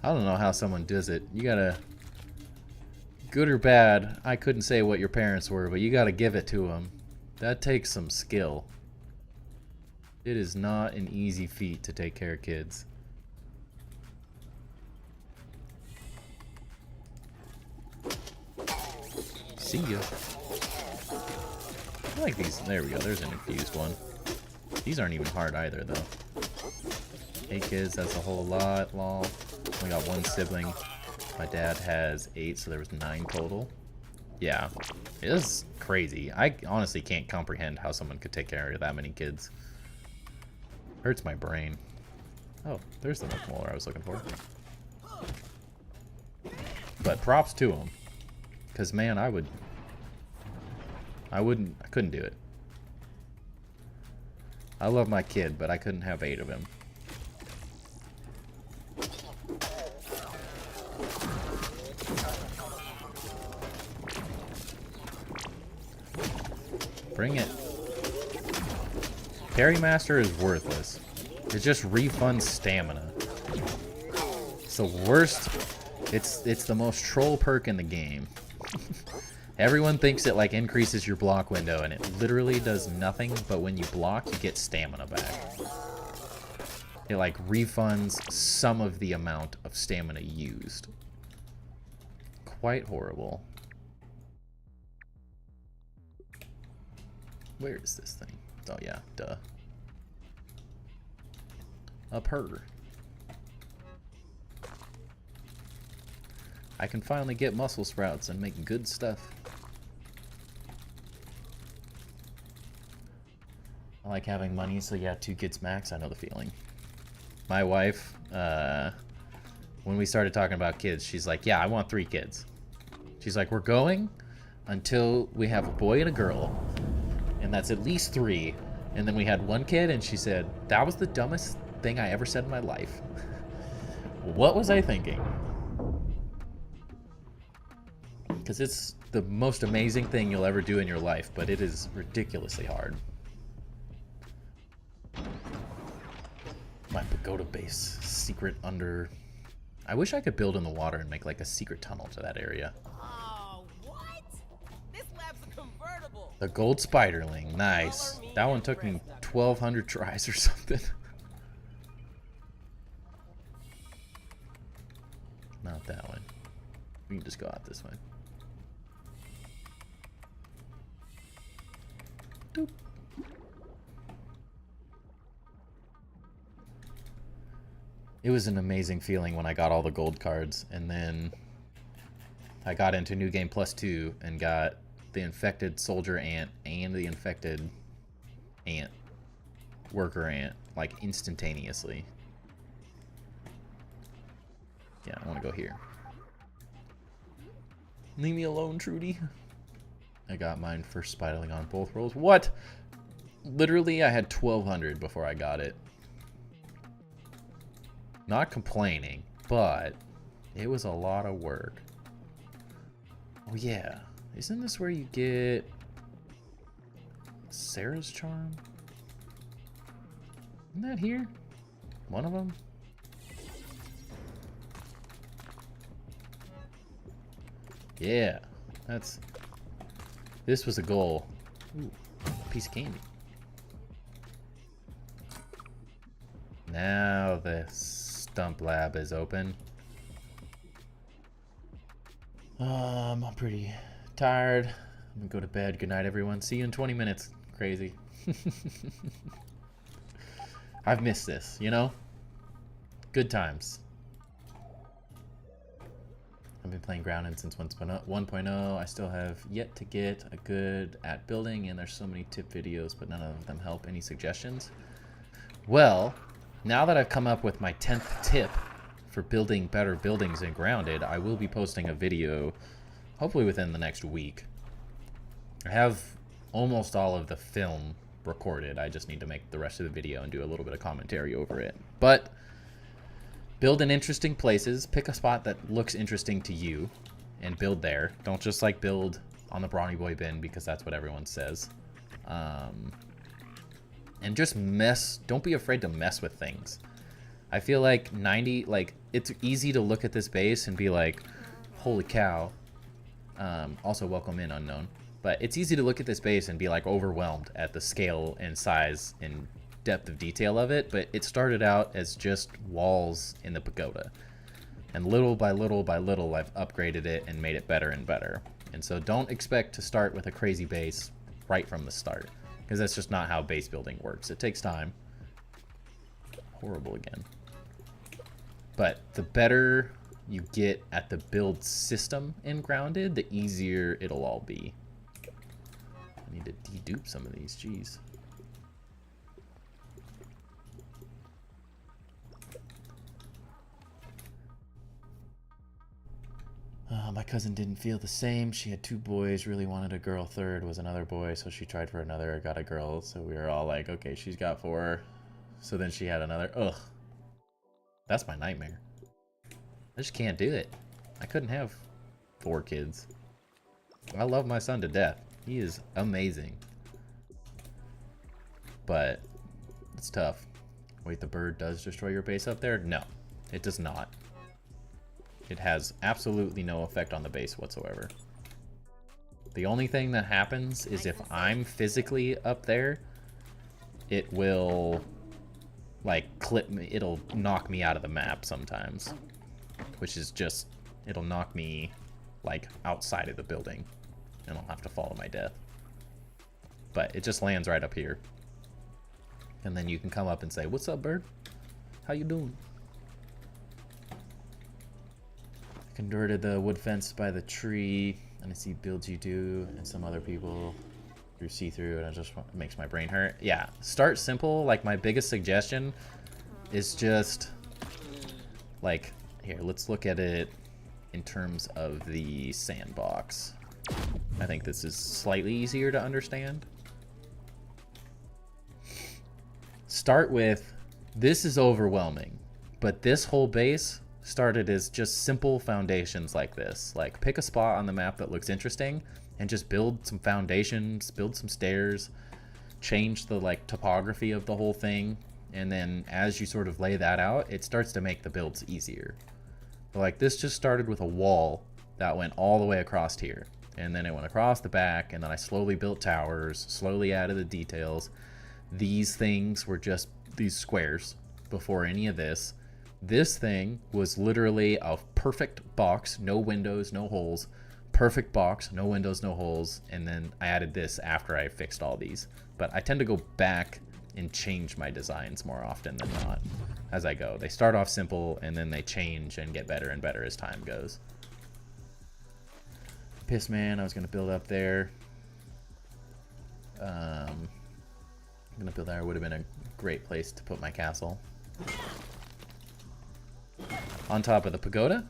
I don't know how someone does it. You gotta, good or bad, I couldn't say what your parents were, but you gotta give it to them. That takes some skill. It is not an easy feat to take care of kids. See ya. I like these. There we go. There's an infused one. These aren't even hard either, though. 8 kids, that's a whole lot. Lol. We got 1 sibling. My dad has 8, so there was 9 total. Yeah. It is crazy. I honestly can't comprehend how someone could take care of that many kids. Hurts my brain. Oh, there's the milk molar I was looking for. But props to him. Because, man, I couldn't do it. I love my kid, but I couldn't have 8 of him. Bring it. Parry Master is worthless. It just refunds stamina. It's the worst. It's the most troll perk in the game. Everyone thinks it like increases your block window, and it literally does nothing, but when you block, you get stamina back. It like refunds some of the amount of stamina used. Quite horrible. Where is this thing? Oh yeah, duh. Up her. I can finally get muscle sprouts and make good stuff. I like having money, so yeah, 2 kids max, I know the feeling. My wife, when we started talking about kids, she's like, yeah, I want 3 kids. She's like, we're going until we have a boy and a girl, and that's at least 3. And then we had 1 kid, and she said, that was the dumbest thing I ever said in my life. What was I thinking? Because it's the most amazing thing you'll ever do in your life, but it is ridiculously hard. My pagoda base, secret under... I wish I could build in the water and make like a secret tunnel to that area. Oh, what? This lab's a convertible. The gold spiderling, nice. That one took me 1,200 tries or something. Not that one. We can just go out this way. Doop. It was an amazing feeling when I got all the gold cards, and then I got into New Game Plus 2 and got the infected soldier ant and the infected ant, worker ant, like instantaneously. Yeah, I want to go here. Leave me alone, Trudy. I got mine for spiderling on both rolls. What? Literally, I had 1,200 before I got it. Not complaining, but it was a lot of work. Oh yeah, isn't this where you get Sarah's charm? Isn't that here? One of them? Yeah, that's... This was a goal. Ooh, piece of candy. Now the stump lab is open. I'm pretty tired. I'm gonna go to bed. Good night, everyone. See you in 20 minutes. Crazy. I've missed this, you know? Good times. I've been playing Grounded since 1.0. I still have yet to get a good at building, and there's so many tip videos, but none of them help. Any suggestions? Well, now that I've come up with my 10th tip for building better buildings in Grounded, I will be posting a video hopefully within the next week. I have almost all of the film recorded. I just need to make the rest of the video and do a little bit of commentary over it. But build in interesting places. Pick a spot that looks interesting to you and build there. Don't just like build on the Brawny Boy bin because that's what everyone says. And just mess. Don't be afraid to mess with things. I feel like it's easy to look at this base and be like, holy cow. Also, welcome in, unknown. But it's easy to look at this base and be like overwhelmed at the scale and size and depth of detail of it. But it started out as just walls in the pagoda. And little by little by little, I've upgraded it and made it better and better. And so don't expect to start with a crazy base right from the start. Because that's just not how base building works. It takes time. Horrible again. But the better you get at the build system in Grounded, the easier it'll all be. I need to dedupe some of these, jeez. My cousin didn't feel the same. She had 2 boys, really wanted a girl. Third was another boy, so she tried for another, got a girl. So we were all like, okay, she's got 4. So then she had another. Ugh. That's my nightmare. I just can't do it. I couldn't have 4 kids. I love my son to death. He is amazing. But it's tough. Wait, the bird does destroy your base up there? No, it does not. It has absolutely no effect on the base whatsoever. The only thing that happens is if I'm physically up there, it will like clip me, it'll knock me out of the map sometimes, which is just, it'll knock me like outside of the building and I'll have to fall to my death. But it just lands right up here. And then you can come up and say, "What's up, bird? How you doing?" Converted the wood fence by the tree, and I see builds you do, and some other people through see-through, and it just makes my brain hurt. Yeah, start simple. Like, my biggest suggestion is just, like, here, let's look at it in terms of the sandbox. I think this is slightly easier to understand. Start with, this is overwhelming, but this whole base started as just simple foundations like this. Like, pick a spot on the map that looks interesting and just build some foundations, build some stairs, change the like topography of the whole thing, and then as you sort of lay that out, it starts to make the builds easier. But like, this just started with a wall that went all the way across here, and then it went across the back, and then I slowly built towers, slowly added the details. These things were just these squares before any of this. This thing was literally a perfect box, no windows, no holes. Perfect box, no windows, no holes. And then I added this after I fixed all these. But I tend to go back and change my designs more often than not as I go. They start off simple and then they change and get better and better as time goes. Piss man, I was gonna build up there. I'm gonna build there. Would have been a great place to put my castle. On top of the pagoda?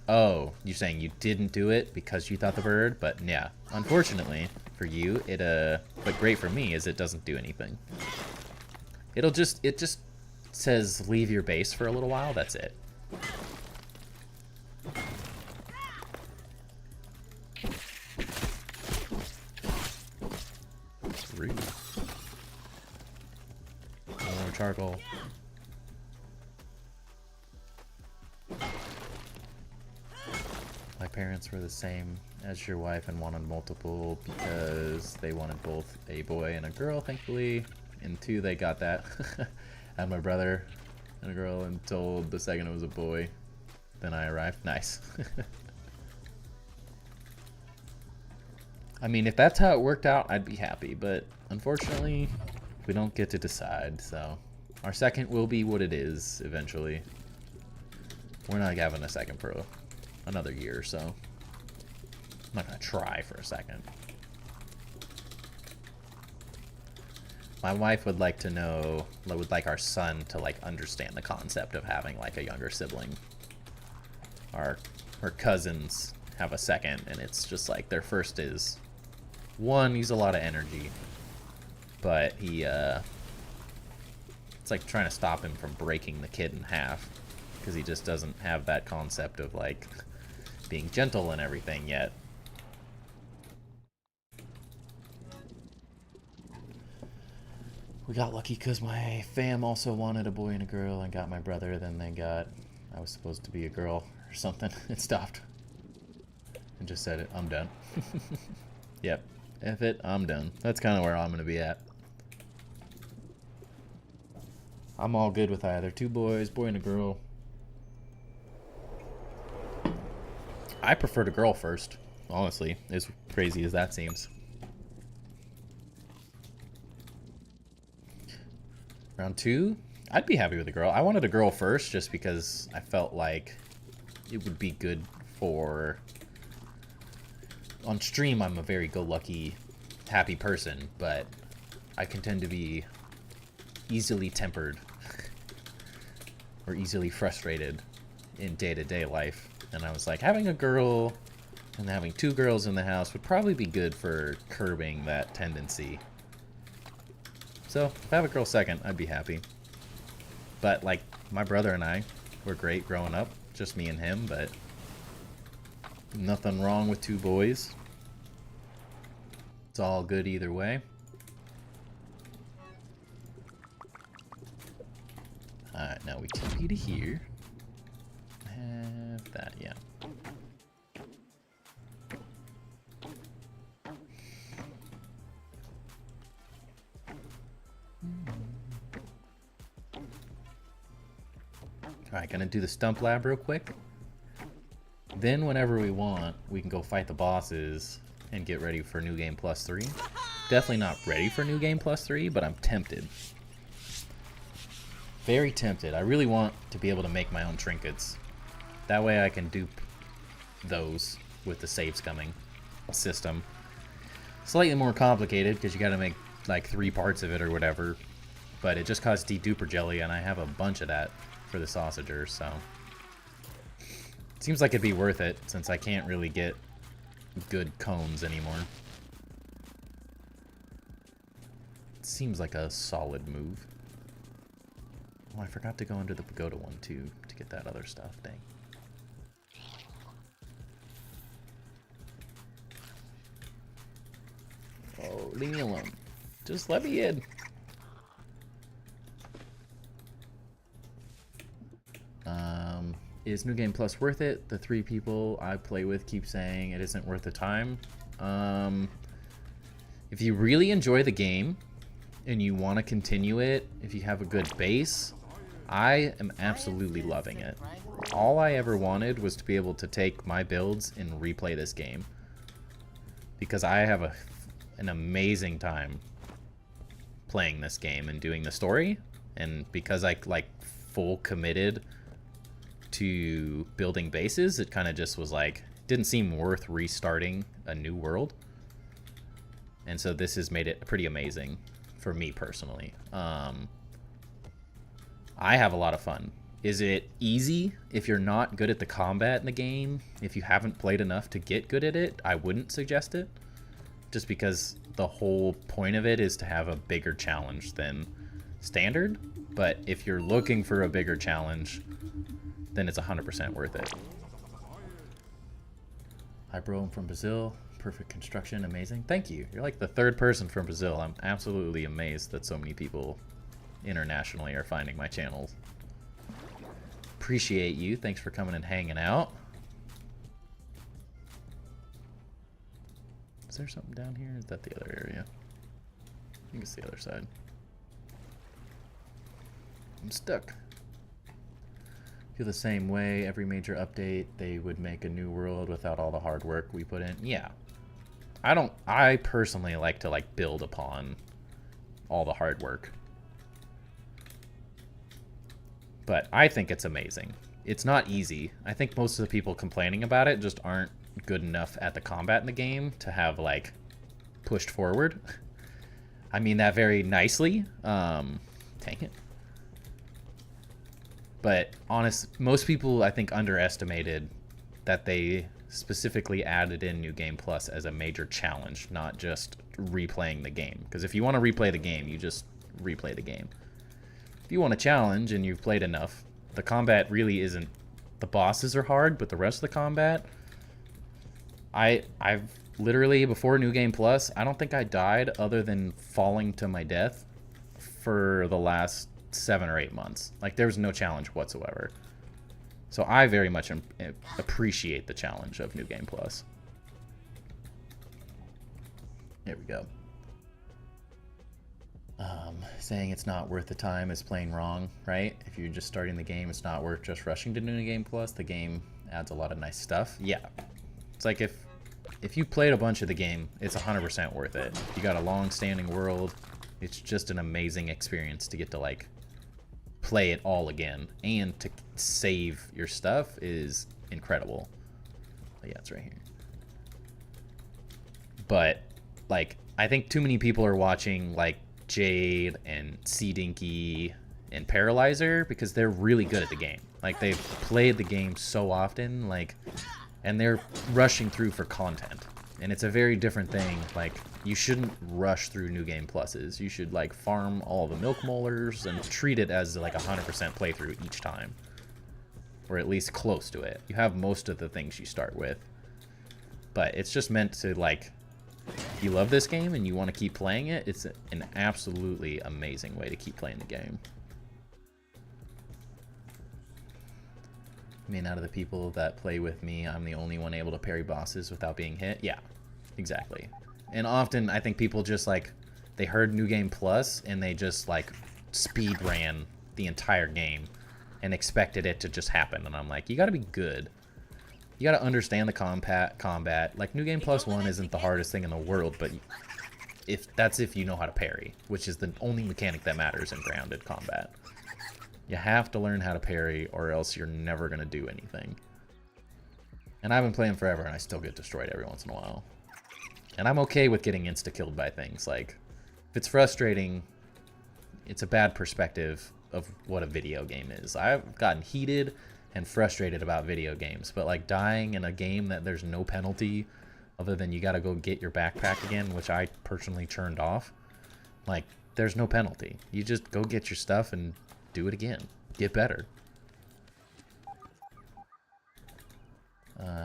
Oh, you're saying you didn't do it because you thought the bird? But yeah, unfortunately for you, it but great for me is it doesn't do anything. It just says leave your base for a little while, that's it. Rude. More charcoal. My parents were the same as your wife and wanted multiple because they wanted both a boy and a girl, thankfully. In 2, they got that. I had my brother and a girl and told the second it was a boy. Then I arrived. Nice. I mean, if that's how it worked out, I'd be happy. But unfortunately, we don't get to decide. So our second will be what it is eventually. We're not having a second for another year or so. I'm not gonna try for a second. My wife would like to know, would like our son to like understand the concept of having like a younger sibling. Her cousins have a second, and it's just like their first is one, he's a lot of energy, but he it's like trying to stop him from breaking the kid in half because he just doesn't have that concept of like being gentle and everything yet. We got lucky because my fam also wanted a boy and a girl and got my brother. Then they got, I was supposed to be a girl or something. It stopped and just said it. I'm done. Yep. F it. I'm done. That's kind of where I'm going to be at. I'm all good with either. 2 boys, boy and a girl. I preferred a girl first, honestly, as crazy as that seems. Round 2, I'd be happy with a girl. I wanted a girl first just because I felt like it would be good for... On stream, I'm a very go-lucky, happy person, but I can tend to be easily tempered or easily frustrated in day-to-day life. And I was like, having a girl and having 2 girls in the house would probably be good for curbing that tendency. So, if I have a girl second, I'd be happy. But, like, my brother and I were great growing up. Just me and him, but nothing wrong with 2 boys. It's all good either way. Alright, now we TP to here. Have that, yeah. Alright, gonna do the stump lab real quick. Then whenever we want, we can go fight the bosses and get ready for New Game Plus 3. Definitely not ready for New Game Plus 3, but I'm tempted. Very tempted. I really want to be able to make my own trinkets. That way I can dupe those with the saves coming system. Slightly more complicated because you gotta make like 3 parts of it or whatever. But it just costs deduper jelly and I have a bunch of that for the sausager, so... Seems like it'd be worth it since I can't really get good cones anymore. Seems like a solid move. Oh, I forgot to go into the pagoda one too to get that other stuff. Dang. Oh, leave me alone. Just let me in. Is New Game Plus worth it? The 3 people I play with keep saying it isn't worth the time. If you really enjoy the game and you want to continue it, if you have a good base, I am absolutely loving it. All I ever wanted was to be able to take my builds and replay this game. Because I have an amazing time playing this game and doing the story. And because I like full committed to building bases, it kind of just was like, didn't seem worth restarting a new world. And so this has made it pretty amazing for me personally. I have a lot of fun. Is it easy if you're not good at the combat in the game? If you haven't played enough to get good at it, I wouldn't suggest it. Just because the whole point of it is to have a bigger challenge than standard. But if you're looking for a bigger challenge, then it's 100% worth it. Hi bro, I'm from Brazil. Perfect construction, amazing. Thank you. You're like the 3rd person from Brazil. I'm absolutely amazed that so many people internationally are finding my channels. Appreciate you. Thanks for coming and hanging out. Is there something down here? Is that the other area? I think it's the other side. I'm stuck. Feel the same way. Every major update, they would make a new world without all the hard work we put in. Yeah. I personally like to like build upon all the hard work. But I think it's amazing. It's not easy. I think most of the people complaining about it just aren't good enough at the combat in the game to have like pushed forward. I mean that very nicely. Dang it. But most people I think underestimated that they specifically added in New Game Plus as a major challenge, not just replaying the game. Because if you want to replay the game, you just replay the game. If you want a challenge and you've played enough, the combat really isn't... The bosses are hard, but the rest of the combat... I've literally, before New Game Plus, I don't think I died other than falling to my death for the last 7 or 8 months. Like, there was no challenge whatsoever. So I very much appreciate the challenge of New Game Plus. There we go. Saying it's not worth the time is plain wrong, right? If you're just starting the game, it's not worth just rushing to New Game Plus. The game adds a lot of nice stuff. Yeah. It's like if you played a bunch of the game, it's 100% worth it. You got a long-standing world. It's just an amazing experience to get to, like, play it all again. And to save your stuff is incredible. Oh, yeah, it's right here. But, like, I think too many people are watching, like, Jade and C Dinky and Paralyzer because they're really good at the game. Like, they've played the game so often, like, and they're rushing through for content. And it's a very different thing. Like, you shouldn't rush through New Game Pluses. You should, like, farm all the milk molars and treat it as, like, 100% playthrough each time. Or at least close to it. You have most of the things you start with. But it's just meant to, like, if you love this game and you want to keep playing it, it's an absolutely amazing way to keep playing the game. I mean, out of the people that play with me, I'm the only one able to parry bosses without being hit. Yeah, exactly. And often, I think people just, like, they heard New Game Plus, and they just, like, speed ran the entire game and expected it to just happen. And I'm like, you got to be good. You got to understand the combat. Like, New Game Plus 1 isn't the hardest thing in the world, but if you know how to parry, which is the only mechanic that matters in grounded combat. You have to learn how to parry, or else you're never going to do anything. And I've been playing forever, and I still get destroyed every once in a while. And I'm okay with getting insta-killed by things. Like, if it's frustrating, it's a bad perspective of what a video game is. I've gotten heated and frustrated about video games, but like dying in a game that there's no penalty other than you gotta go get your backpack again, which I personally turned off. Like, there's no penalty. You just go get your stuff and do it again. Get better.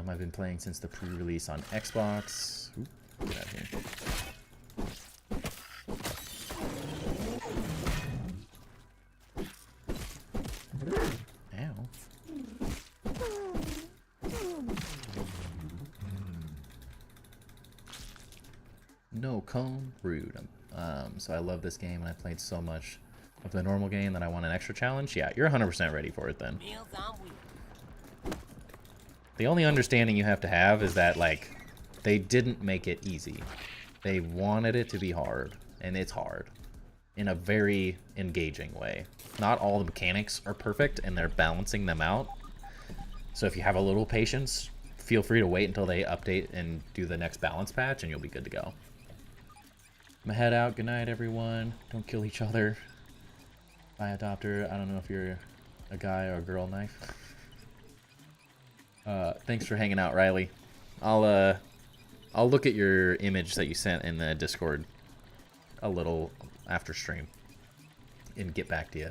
I've been playing since the pre-release on Xbox. Oop, get out of here. No cone, rude. So I love this game, and I played so much of the normal game that I want an extra challenge. Yeah, you're 100% ready for it then. The only understanding you have to have is that, like, they didn't make it easy. They wanted it to be hard, and it's hard in a very engaging way. Not all the mechanics are perfect, and they're balancing them out. So if you have a little patience, feel free to wait until they update and do the next balance patch, and you'll be good to go. I'm head out. Good night, everyone. Don't kill each other. Bye, adopter. I don't know if you're a guy or a girl knife. Thanks for hanging out, Riley. I'll look at your image that you sent in the Discord a little after stream and get back to you.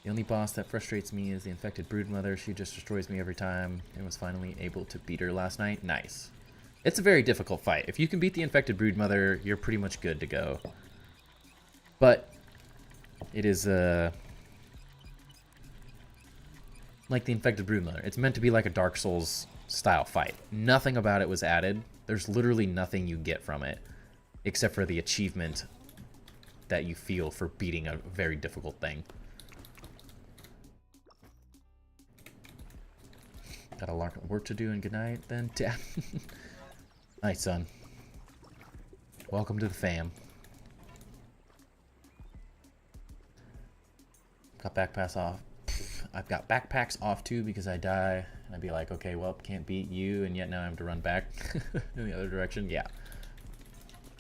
The only boss that frustrates me is the infected broodmother. She just destroys me every time, and was finally able to beat her last night. Nice. It's a very difficult fight. If you can beat the infected broodmother, you're pretty much good to go. But it is like the infected broodmother. It's meant to be like a Dark Souls style fight. Nothing about it was added. There's literally nothing you get from it except for the achievement that you feel for beating a very difficult thing. Got a lot of work to do, and good night then. Night, son. Welcome to the fam. Got backpacks off. I've got backpacks off too because I die. And I'd be like, okay, well, can't beat you, and yet now I have to run back in the other direction. Yeah.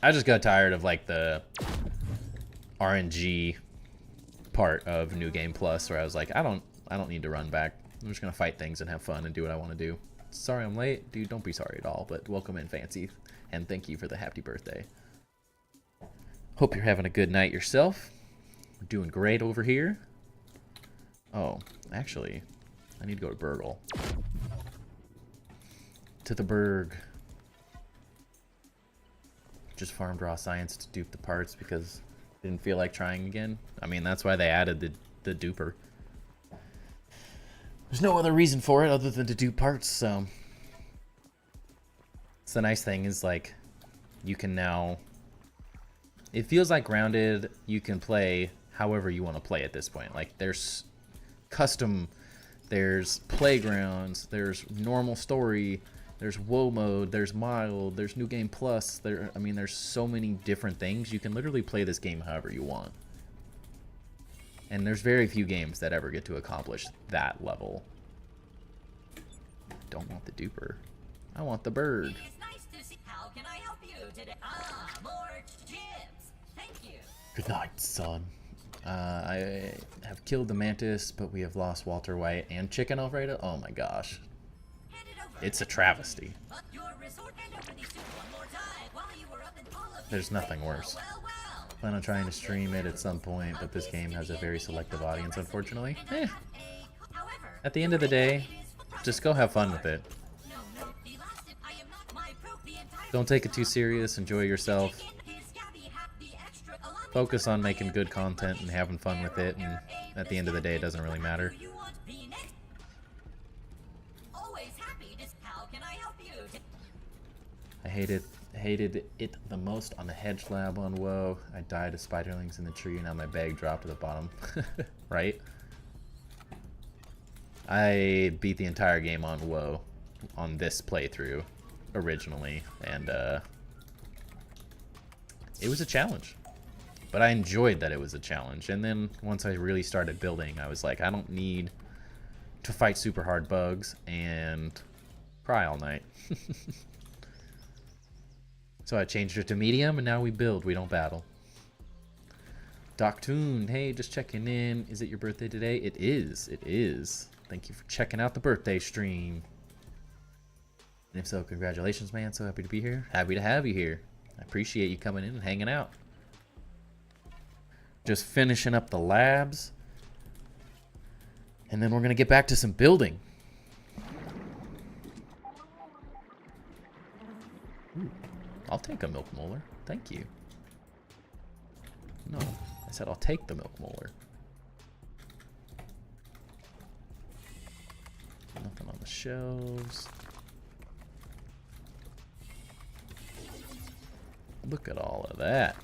I just got tired of like the RNG part of New Game Plus, where I was like, I don't need to run back. I'm just gonna fight things and have fun and do what I want to do. Sorry I'm late, dude. Don't be sorry at all. But welcome in, Fancy, and thank you for the happy birthday. Hope you're having a good night yourself. We're doing great over here. Oh, actually, I need to go to Burgle. To the Berg. Just farmed raw science to dupe the parts because I didn't feel like trying again. I mean, that's why they added the duper. There's no other reason for it other than to do parts, so. It's the nice thing is, like, you can now. It feels like Grounded, you can play however you want to play at this point. Like, there's custom, there's playgrounds, there's normal story, there's WoW mode, there's mild, there's New Game Plus. I mean, there's so many different things. You can literally play this game however you want. And there's very few games that ever get to accomplish that level. Don't want the duper. I want the bird. It is nice to see. How can I help you today? Ah, more chips. Thank you. Good night, son. I have killed the mantis, but we have lost Walter White and Chicken Alfredo. Oh my gosh. It's a travesty. There's nothing worse. Plan on trying to stream it at some point, but this game has a very selective audience, unfortunately. At the end of the day, just go have fun with it. Don't take it too serious, enjoy yourself. Focus on making good content and having fun with it, and at the end of the day, it doesn't really matter. I hated it the most on the hedge lab on WoW. I died of spiderlings in the tree, and now my bag dropped to the bottom. Right? I beat the entire game on WoW on this playthrough originally, and it was a challenge. But I enjoyed that it was a challenge. And then once I really started building, I was like, I don't need to fight super hard bugs and cry all night. So I changed it to medium, and now we build. We don't battle. Doc Toon, hey, just checking in. Is it your birthday today? It is. It is. Thank you for checking out the birthday stream. And if so, congratulations, man. So happy to be here. Happy to have you here. I appreciate you coming in and hanging out. Just finishing up the labs. And then we're going to get back to some building. Ooh, I'll take a milk molar. Thank you. No, I said I'll take the milk molar. Nothing on the shelves. Look at all of that.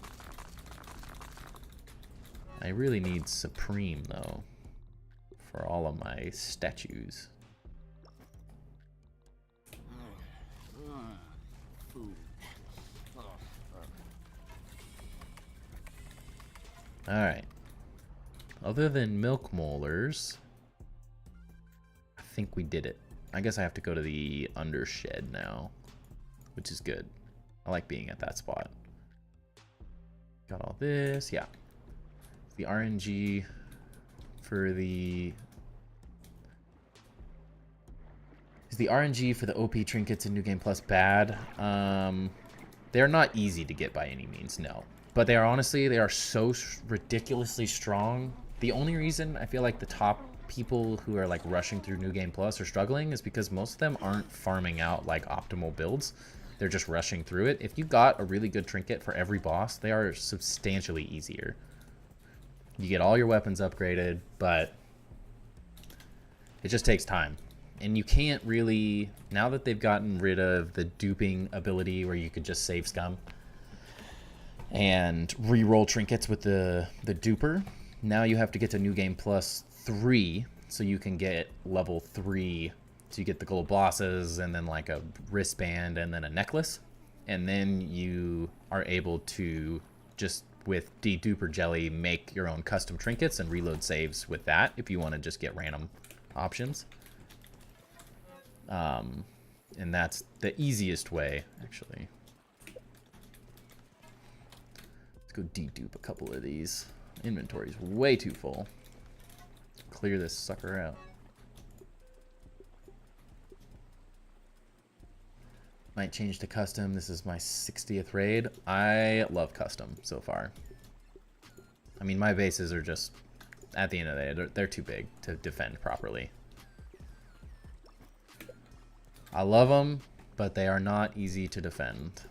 I really need Supreme, though, for all of my statues. Alright. Other than milk molars, I think we did it. I guess I have to go to the undershed now, which is good. I like being at that spot. Got all this, yeah. The RNG for the... Is the RNG for the OP trinkets in New Game Plus bad? They're not easy to get by any means, no. But they are honestly, they are so ridiculously strong. The only reason I feel like the top people who are like rushing through New Game Plus are struggling is because most of them aren't farming out like optimal builds. They're just rushing through it. If you got a really good trinket for every boss, they are substantially easier. You get all your weapons upgraded, but it just takes time. And you can't really, now that they've gotten rid of the duping ability where you could just save scum and re-roll trinkets with the duper, now you have to get to New Game Plus 3 so you can get level 3. So you get the gold bosses and then like a wristband and then a necklace. And then you are able to just with de-duper jelly make your own custom trinkets and reload saves with that if you want to just get random options. And that's the easiest way, actually. Let's go de-dupe a couple of these. Inventory's way too full. Clear this sucker out. Might change to custom. This is my 60th raid. I love custom so far. I mean, my bases are just, at the end of the day, they're too big to defend properly. I love them, but they are not easy to defend.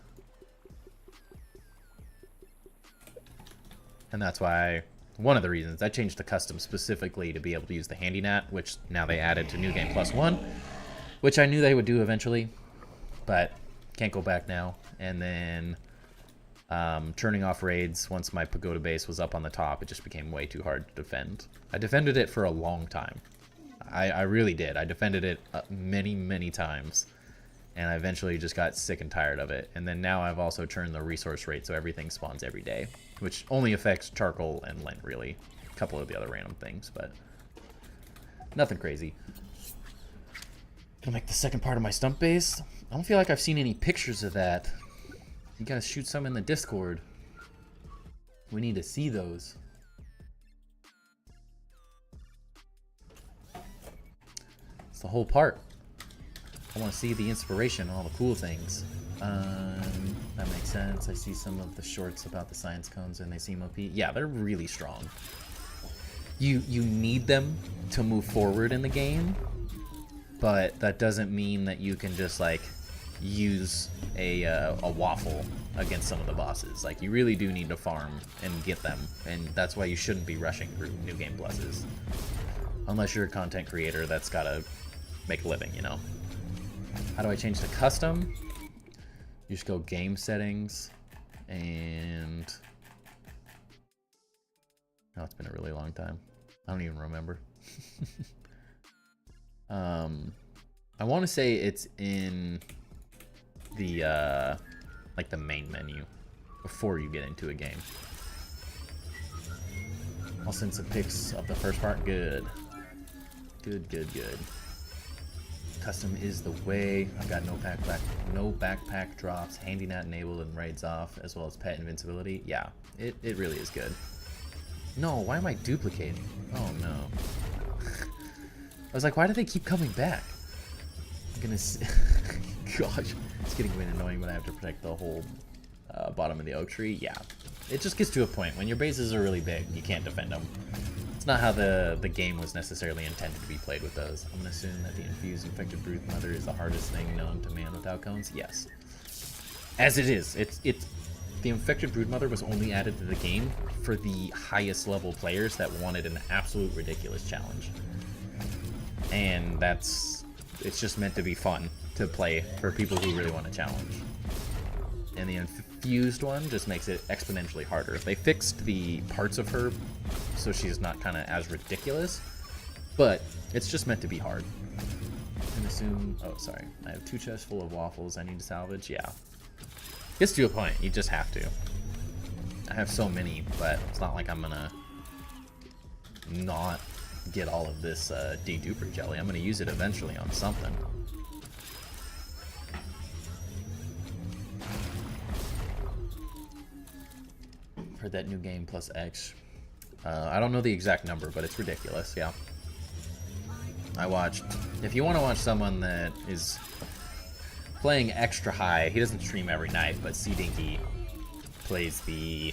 And that's why, one of the reasons, I changed to custom specifically to be able to use the handy nat, which now they added to New Game Plus 1, which I knew they would do eventually, but can't go back now. And then turning off raids once my pagoda base was up on the top, it just became way too hard to defend. I defended it for a long time. I really did. I defended it many, many times. And I eventually just got sick and tired of it. And then now I've also turned the resource rate so everything spawns every day. Which only affects charcoal and lint, really. A couple of the other random things, but nothing crazy. Gonna make the second part of my stump base. I don't feel like I've seen any pictures of that. You gotta shoot some in the Discord. We need to see those. The whole part. I want to see the inspiration and all the cool things. That makes sense. I see some of the shorts about the science cones and they seem OP. Yeah, they're really strong. You need them to move forward in the game, but that doesn't mean that you can just like use a waffle against some of the bosses. Like you really do need to farm and get them, and that's why you shouldn't be rushing through New Game Pluses. Unless you're a content creator that's gotta make a living, you know. How do I change to custom? You just go game settings and oh, it's been a really long time. I don't even remember. I want to say it's in the like the main menu before you get into a game. I'll send some pics of the first part. Good. Good. Custom is the way. I've got no backpack drops, handy nat enabled and raids off, as well as pet invincibility. Yeah, it really is good. No, why am I duplicating? Oh no. I was like, why do they keep coming back? I'm gonna gosh, it's getting really annoying when I have to protect the whole bottom of the oak tree. Yeah, it just gets to a point when your bases are really big, you can't defend them. It's not how the game was necessarily intended to be played with those. I'm gonna assume that the infused infected brood mother is the hardest thing known to man without cones. Yes, as it is. It's the infected brood mother was only added to the game for the highest level players that wanted an absolute ridiculous challenge, and it's just meant to be fun to play for people who really want a challenge. And the infused one just makes it exponentially harder. They fixed the parts of her so she's not kind of as ridiculous, but it's just meant to be hard. And assume, oh sorry, I have 2 chests full of waffles I need to salvage. Yeah, gets to a point, you just have to. I have so many, but it's not like I'm gonna not get all of this deduper jelly. I'm gonna use it eventually on something. For that new game plus X. I don't know the exact number, but it's ridiculous, yeah. I watched, if you want to watch someone that is playing extra high, he doesn't stream every night, but C Dinky plays the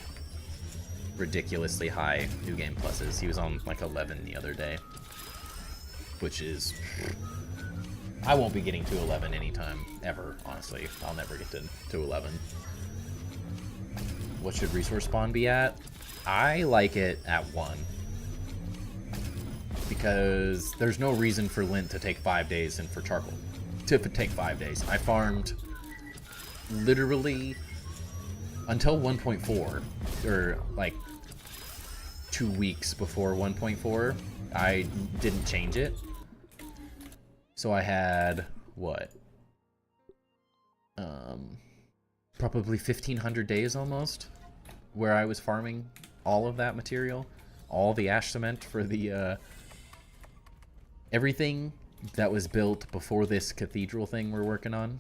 ridiculously high new game pluses. He was on like 11 the other day, which is, I won't be getting to 11 anytime ever, honestly. I'll never get to 11. What should resource spawn be at? I like it at 1. Because there's no reason for lint to take 5 days and for charcoal to take 5 days. I farmed literally until 1.4, or like 2 weeks before 1.4. I didn't change it. So I had, what? Probably 1,500 days almost, where I was farming all of that material, all the ash cement for the everything that was built before this cathedral thing we're working on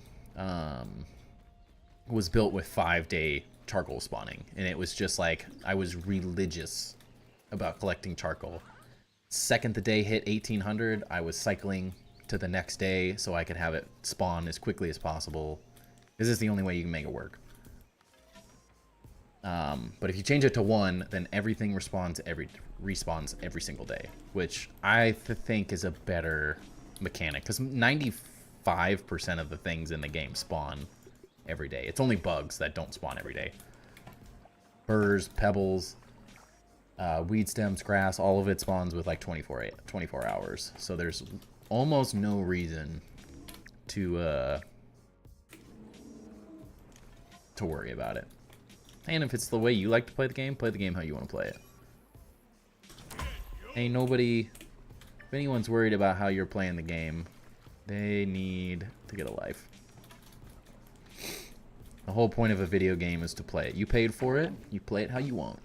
was built with 5-day charcoal spawning, and it was just like I was religious about collecting charcoal. Second the day hit 1,800, I was cycling to the next day so I could have it spawn as quickly as possible. This is the only way you can make it work. But if you change it to 1, then everything respawns every single day, which I think is a better mechanic, because 95% of the things in the game spawn every day. It's only bugs that don't spawn every day. Burrs, pebbles, weed stems, grass, all of it spawns with like 24 hours. So there's almost no reason to worry about it. And if it's the way you like to play the game how you want to play it. Ain't nobody, if anyone's worried about how you're playing the game, they need to get a life. The whole point of a video game is to play it. You paid for it, you play it how you want.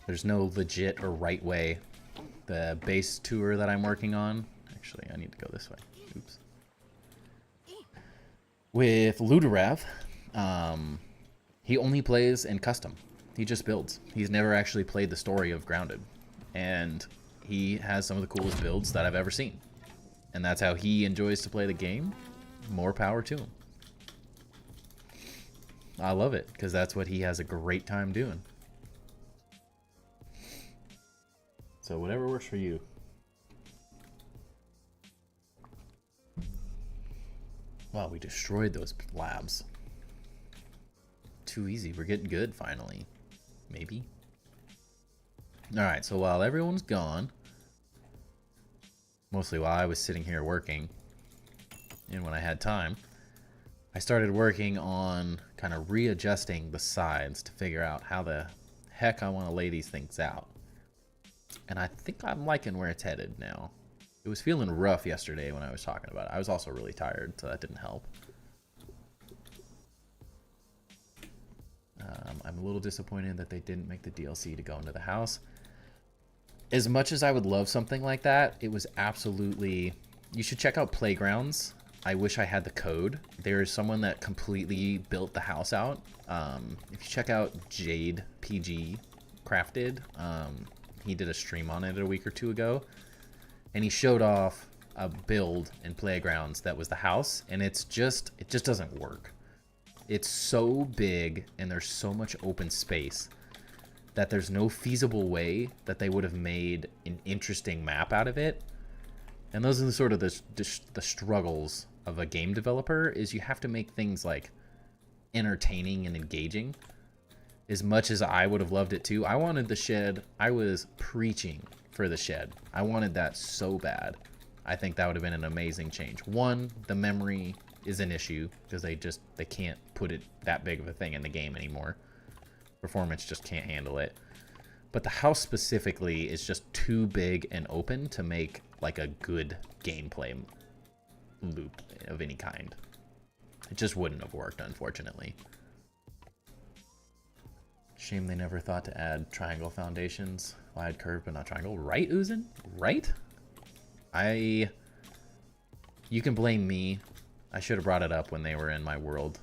There's no legit or right way. The base tour that I'm working on, actually I need to go this way. Oops. With Luderav, he only plays in custom. He just builds. He's never actually played the story of Grounded. And he has some of the coolest builds that I've ever seen. And that's how he enjoys to play the game. More power to him. I love it, because that's what he has a great time doing. So whatever works for you. Wow, we destroyed those labs. Too easy. We're getting good finally. Maybe. Alright, so while everyone's gone, mostly while I was sitting here working, and when I had time, I started working on kind of readjusting the sides to figure out how the heck I want to lay these things out. And I think I'm liking where it's headed now. It was feeling rough yesterday when I was talking about it. I was also really tired, so that didn't help. I'm a little disappointed that they didn't make the DLC to go into the house. As much as I would love something like that, it was absolutely... You should check out Playgrounds. I wish I had the code. There's someone that completely built the house out. If you check out Jade PG Crafted, he did a stream on it a week or two ago, and he showed off a build in Playgrounds that was the house, and it just doesn't work. It's so big and there's so much open space that there's no feasible way that they would have made an interesting map out of it. And those are the sort of the struggles of a game developer, is you have to make things like entertaining and engaging. As much as I would have loved it too, I wanted the shed. I was preaching for the shed. I wanted that so bad. I think that would have been an amazing change. One, the memory is an issue because they can't put it that big of a thing in the game anymore. Performance just can't handle it. But the house specifically is just too big and open to make like a good gameplay loop of any kind. It just wouldn't have worked, unfortunately. Shame they never thought to add triangle foundations. Wide curve, but not triangle. Right, Uzin? Right? You can blame me. I should have brought it up when they were in my world.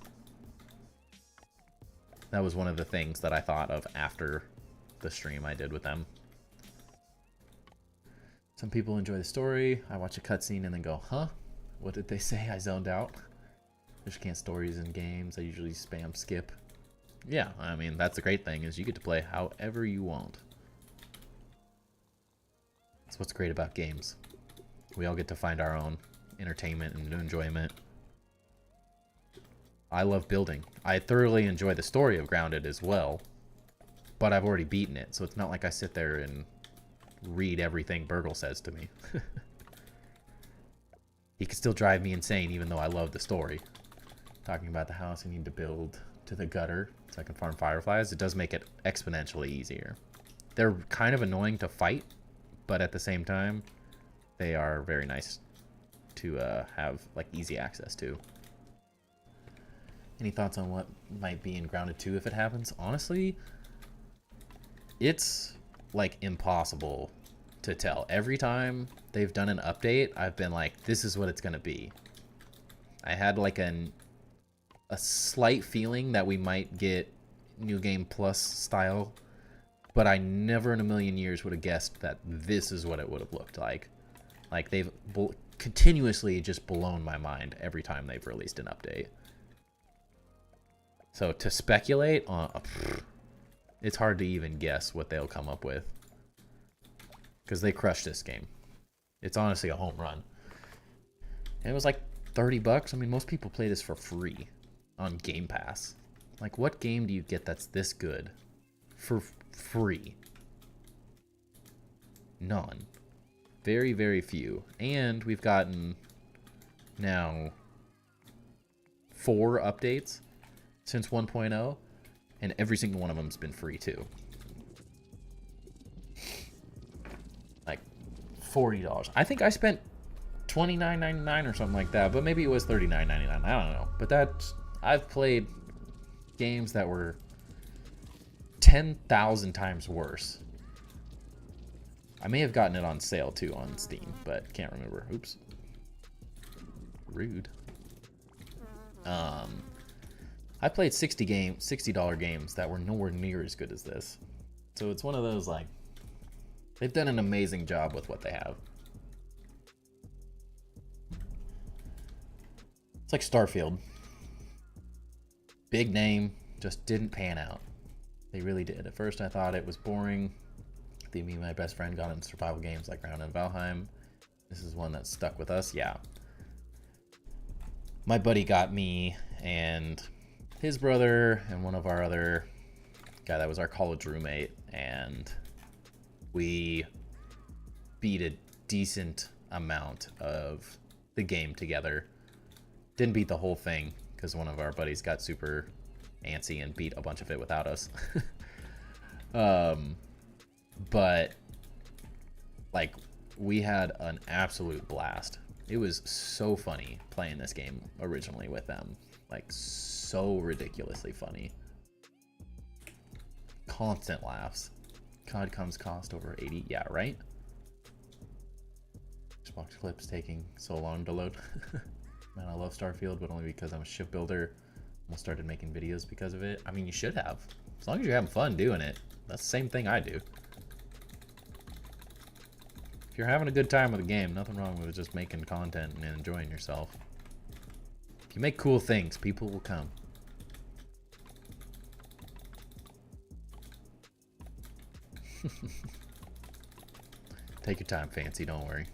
That was one of the things that I thought of after the stream I did with them. Some people enjoy the story. I watch a cutscene and then go, huh? What did they say? I zoned out. Just can't stories in games. I usually spam skip. Yeah, I mean, that's the great thing, is you get to play however you want. That's what's great about games. We all get to find our own entertainment and enjoyment. I love building. I thoroughly enjoy the story of Grounded as well, but I've already beaten it, so it's not like I sit there and read everything Burgle says to me. He can still drive me insane even though I love the story. Talking about the house, I need to build to the gutter so I can farm fireflies. It does make it exponentially easier. They're kind of annoying to fight, but at the same time, they are very nice to have like easy access to. Any thoughts on what might be in Grounded 2 if it happens? Honestly, it's like impossible to tell. Every time they've done an update, I've been like, this is what it's going to be. I had like a slight feeling that we might get New Game Plus style, but I never in a million years would have guessed that this is what it would have looked like. Like, they've continuously just blown my mind every time they've released an update. So to speculate on, it's hard to even guess what they'll come up with, because they crushed this game. It's honestly a home run. And it was like $30. I mean, most people play this for free on Game Pass. Like, what game do you get that's this good for free? None. Very, very few. And we've gotten now 4 updates since 1.0, and every single one of them's been free too. Like $40. I think I spent $29.99 or something like that, but maybe it was $39.99. I don't know. But I've played games that were 10,000 times worse. I may have gotten it on sale too on Steam, but can't remember. Oops. Rude. I played $60 games that were nowhere near as good as this. So it's one of those, like, they've done an amazing job with what they have. It's like Starfield. Big name, just didn't pan out. They really did. At first I thought it was boring. I think me and my best friend got into survival games like Ground and Valheim. This is one that stuck with us, yeah. My buddy got me and his brother and one of our other guy that was our college roommate, and we beat a decent amount of the game together. Didn't beat the whole thing because one of our buddies got super antsy and beat a bunch of it without us. But Like, we had an absolute blast. It was so funny playing this game originally with them. Like, so ridiculously funny. Constant laughs. COD comes cost over 80. Yeah, right? Xbox clips taking so long to load. Man, I love Starfield, but only because I'm a shipbuilder. Almost started making videos because of it. I mean, you should have. As long as you're having fun doing it. That's the same thing I do. If you're having a good time with a game, nothing wrong with just making content and enjoying yourself. If you make cool things, people will come. Take your time, Fancy, don't worry.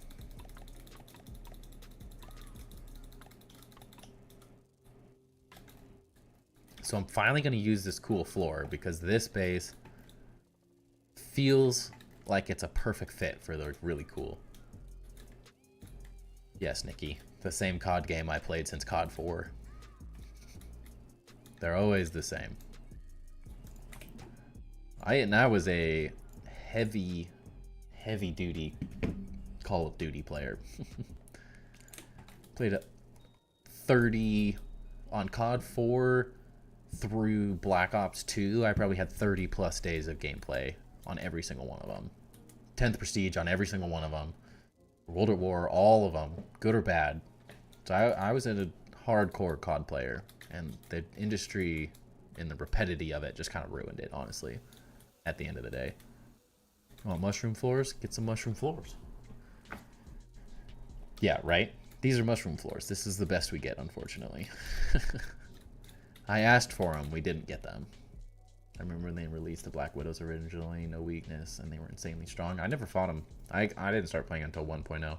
So I'm finally going to use this cool floor because this base feels like it's a perfect fit for the really cool. Yes, Nikki, the same COD game I played since COD 4. They're always the same. I was a heavy duty Call of Duty player. Played 30 on COD 4 through Black Ops 2. I probably had 30 plus days of gameplay on every single one of them. 10th Prestige on every single one of them. World at War, all of them, good or bad. So I was a hardcore COD player, and the industry and the rapidity of it just kind of ruined it, honestly, at the end of the day. Want mushroom floors? Get some mushroom floors. Yeah, right? These are mushroom floors. This is the best we get, unfortunately. I asked for them. We didn't get them. I remember when they released the Black Widows originally, no weakness, and they were insanely strong. I never fought them. I didn't start playing until 1.0.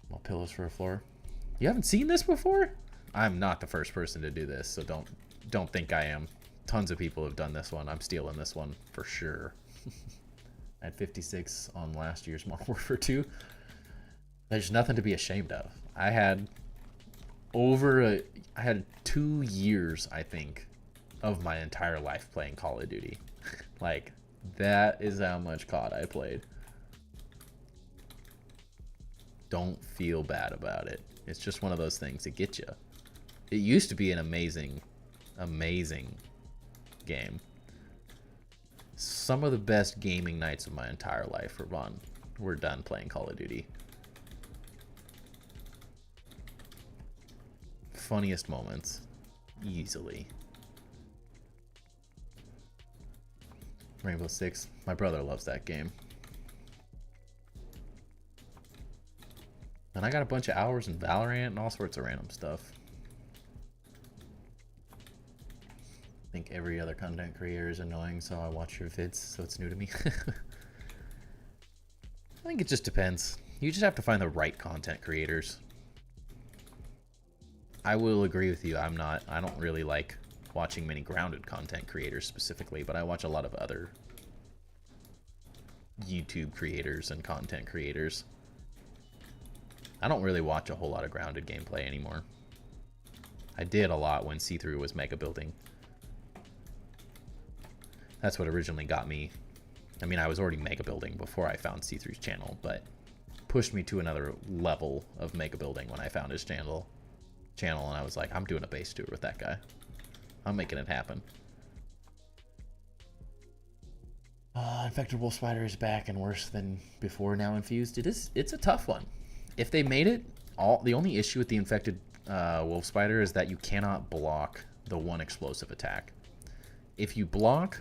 Well, pillows for a floor. You haven't seen this before? I'm not the first person to do this, so don't think I am. Tons of people have done this one. I'm stealing this one for sure. I had 56 on last year's Modern Warfare 2. There's nothing to be ashamed of. I had 2 years, I think, of my entire life playing Call of Duty. Like, that is how much COD I played. Don't feel bad about it. It's just one of those things that get you. It used to be an amazing game. Some of the best gaming nights of my entire life were done playing Call of Duty. Funniest moments, easily. Rainbow Six, my brother loves that game. And I got a bunch of hours in Valorant and all sorts of random stuff. I think every other content creator is annoying, so I watch your vids, so it's new to me. I think it just depends. You just have to find the right content creators. I will agree with you. I don't really like watching many grounded content creators specifically, but I watch a lot of other YouTube creators and content creators. I don't really watch a whole lot of grounded gameplay anymore. I did a lot when see-through was mega building. That's what originally got me. I mean, I was already mega building before I found see-through's channel, but pushed me to another level of mega building when I found his channel, and I was like, I'm doing a base tour with that guy. I'm making it happen. Infected Wolf Spider is back and worse than before now infused. It's a tough one. If they made it, the only issue with the Infected Wolf Spider is that you cannot block the one explosive attack. If you block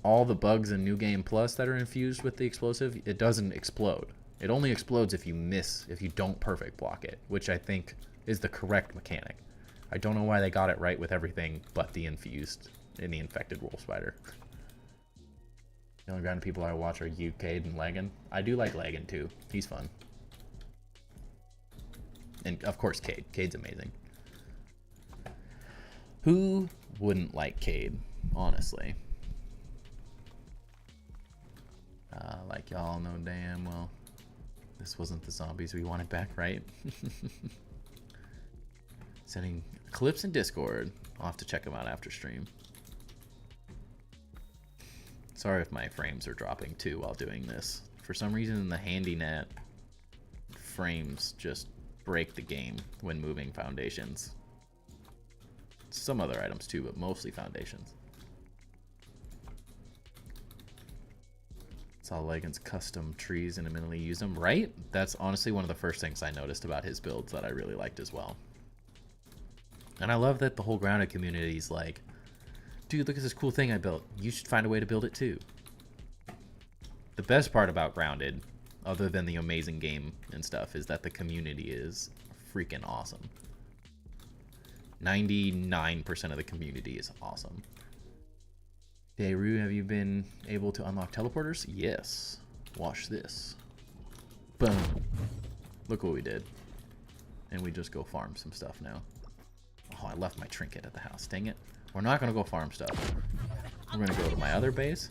all the bugs in New Game Plus that are infused with the explosive, it doesn't explode. It only explodes if you don't perfect block it, which I think is the correct mechanic. I don't know why they got it right with everything but the infused in the Infected Wolf Spider. The only grounded people I watch are you, Cade, and Lagan. I do like Lagan too. He's fun. And of course Cade. Cade's amazing. Who wouldn't like Cade, honestly? Like y'all know damn well, this wasn't the zombies we wanted back, right? Sending clips in Discord. I'll have to check them out after stream. Sorry if my frames are dropping too while doing this. For some reason, the HandyNet frames just break the game when moving foundations. Some other items too, but mostly foundations. Saw Legan's custom trees and immediately use them, right? That's honestly one of the first things I noticed about his builds that I really liked as well. And I love that the whole grounded community is like, dude, look at this cool thing I built. You should find a way to build it too. The best part about grounded, other than the amazing game and stuff, is that the community is freaking awesome. 99% of the community is awesome. Dayru, have you been able to unlock teleporters? Yes. Watch this. Boom. Look what we did. And we just go farm some stuff now. Oh, I left my trinket at the house. Dang it. We're not going to go farm stuff. We're going to go to my other base.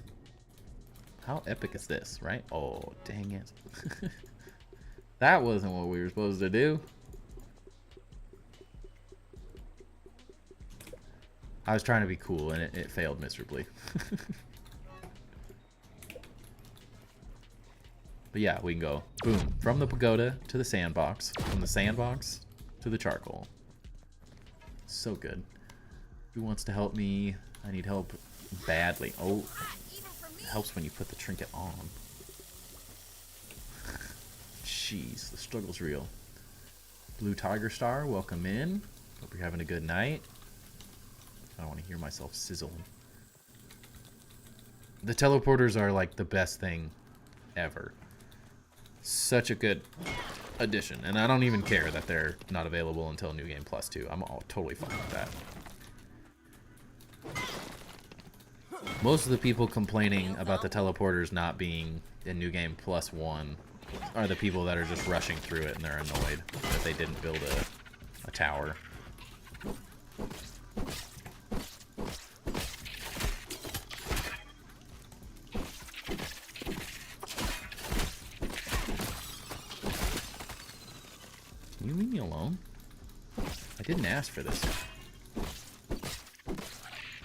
How epic is this, right? Oh, dang it. That wasn't what we were supposed to do. I was trying to be cool, and it failed miserably. But yeah, we can go, boom, from the pagoda to the sandbox, from the sandbox to the charcoal. So good. Who wants to help me? I need help badly. Oh, it helps when you put the trinket on. Jeez, the struggle's real. Blue Tiger Star, welcome in. Hope you're having a good night. I don't want to hear myself sizzling. The teleporters are like the best thing ever. Such a good addition. And I don't even care that they're not available until New Game Plus 2. I'm all totally fine with that. Most of the people complaining about the teleporters not being in New Game Plus 1 are the people that are just rushing through it and they're annoyed that they didn't build a tower. Can you leave me alone? I didn't ask for this.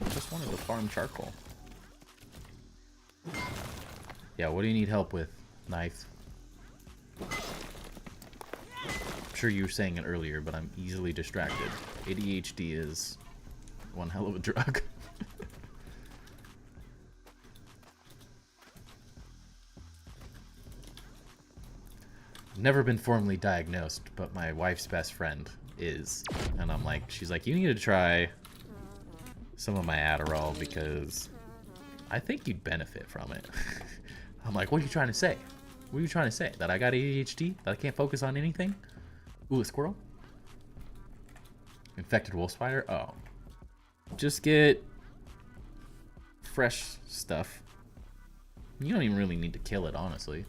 I just wanted to farm charcoal. Yeah, what do you need help with? Knife. I'm sure you were saying it earlier, but I'm easily distracted. ADHD is one hell of a drug. Never been formally diagnosed, but my wife's best friend is. And I'm like, she's like, you need to try some of my Adderall because I think you'd benefit from it. I'm like, what are you trying to say? What are you trying to say? That I got ADHD? That I can't focus on anything? Ooh, a squirrel? Infected wolf spider? Oh. Just get fresh stuff. You don't even really need to kill it, honestly.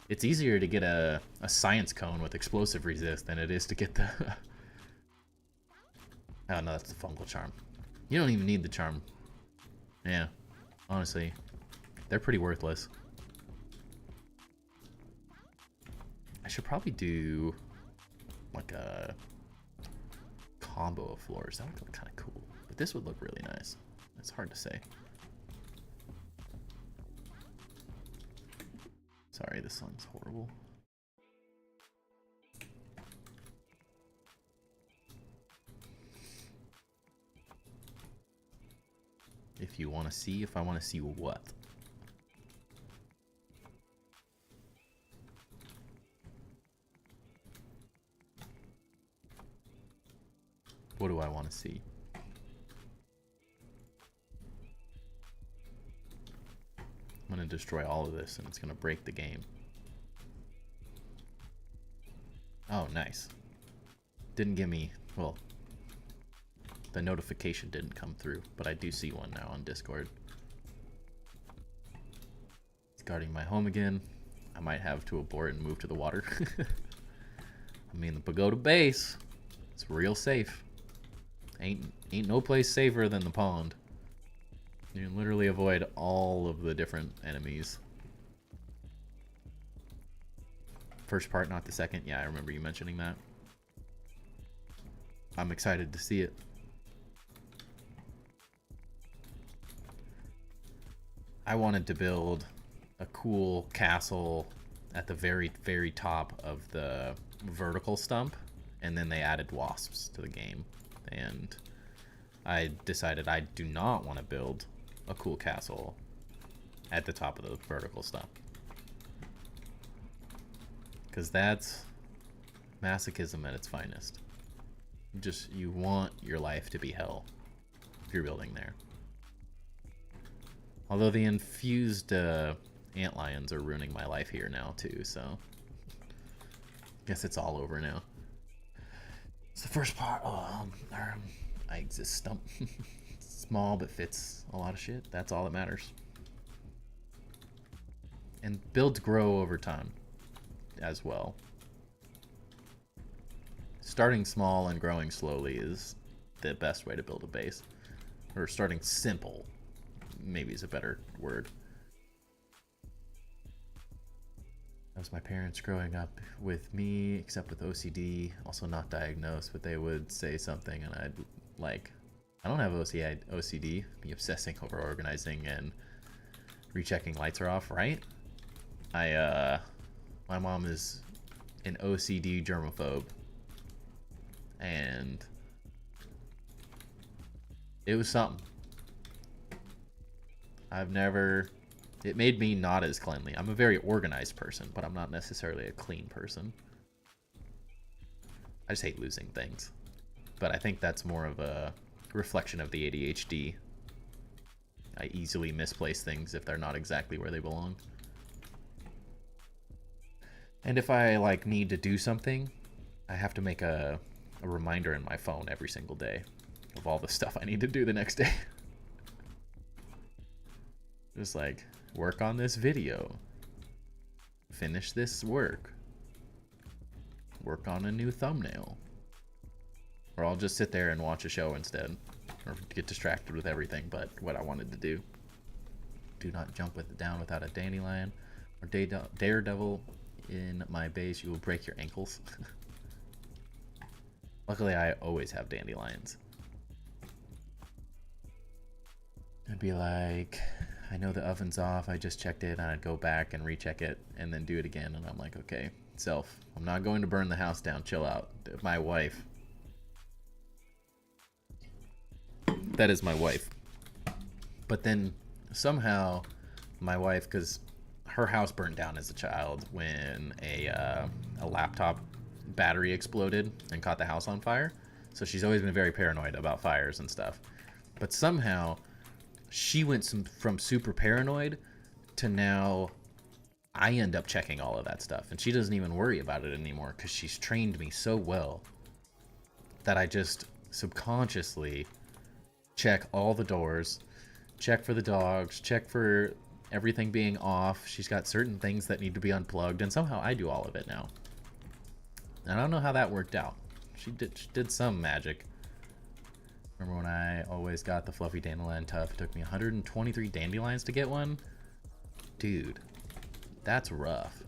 It's easier to get a science cone with explosive resist than it is to get the... Oh, no, that's the fungal charm. You don't even need the charm. Yeah, honestly, they're pretty worthless. I should probably do like a combo of floors. That would look kind of cool. But this would look really nice. It's hard to say. Sorry, this sun's horrible. If you want to see, if I want to see what? What do I want to see? I'm going to destroy all of this and it's going to break the game. Oh, nice. Didn't give me, well, the notification didn't come through, but I do see one now on Discord. It's guarding my home again. I might have to abort and move to the water. I mean, the pagoda base, it's real safe. Ain't no place safer than the pond. You can literally avoid all of the different enemies. First part, not the second. Yeah, I remember you mentioning that. I'm excited to see it. I wanted to build a cool castle at the very, very top of the vertical stump, and then they added wasps to the game. And I decided I do not want to build a cool castle at the top of the vertical stump. Because that's masochism at its finest. Just, you want your life to be hell if you're building there. Although the infused antlions are ruining my life here now too, so guess it's all over now. It's the first part. Oh, I exist stump. Small but fits a lot of shit. That's all that matters. And builds grow over time as well. Starting small and growing slowly is the best way to build a base. Or starting simple, maybe is a better word. That was my parents growing up with me, except with OCD, also not diagnosed, but they would say something and I'd like, I don't have OCD, be obsessing over organizing and rechecking lights are off, right? My mom is an OCD germaphobe, and it was something. It made me not as cleanly. I'm a very organized person, but I'm not necessarily a clean person. I just hate losing things. But I think that's more of a reflection of the ADHD. I easily misplace things if they're not exactly where they belong. And if I like need to do something, I have to make a reminder in my phone every single day of all the stuff I need to do the next day. Just like, work on this video, finish this work on a new thumbnail. Or I'll just sit there and watch a show instead, or get distracted with everything but what I wanted to do. Do not jump down without a dandelion or daredevil in my base. You will break your ankles. Luckily, I always have dandelions. I'd be like, I know the oven's off, I just checked it, and I'd go back and recheck it and then do it again, and I'm like, okay, self, I'm not going to burn the house down, chill out. My wife. That is my wife. But then somehow my wife, because her house burned down as a child when a laptop battery exploded and caught the house on fire. So she's always been very paranoid about fires and stuff. But somehow she went from super paranoid to now I end up checking all of that stuff. And she doesn't even worry about it anymore because she's trained me so well that I just subconsciously check all the doors, check for the dogs, check for everything being off. She's got certain things that need to be unplugged, and somehow I do all of it now. And I don't know how that worked out. She did some magic. Remember when I always got the fluffy dandelion tuft? It took me 123 dandelions to get one? Dude, that's rough.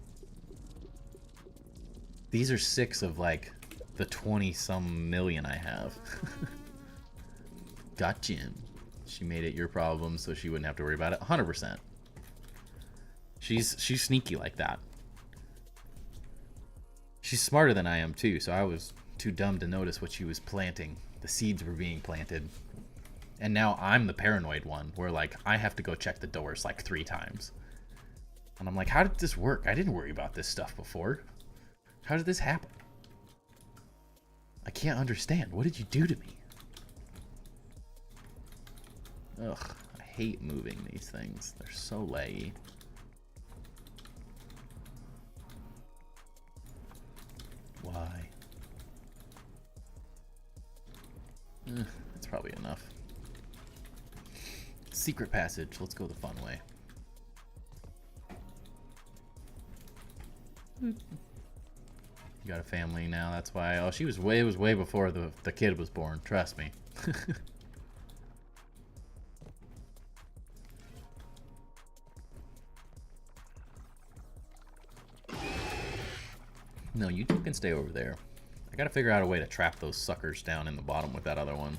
These are 6 of like the 20-some million I have. Gotcha. She made it your problem so she wouldn't have to worry about it. 100%. She's sneaky like that. She's smarter than I am too, so I was too dumb to notice what she was planting. The seeds were being planted. And now I'm the paranoid one, where like I have to go check the doors like 3 times. And I'm like, how did this work? I didn't worry about this stuff before. How did this happen? I can't understand. What did you do to me? Ugh, I hate moving these things. They're so laggy. Why? That's probably enough. Secret passage. Let's go the fun way. You got a family now. That's why. Oh, she was way. It was way before the kid was born. Trust me. No, you two can stay over there. I gotta figure out a way to trap those suckers down in the bottom with that other one.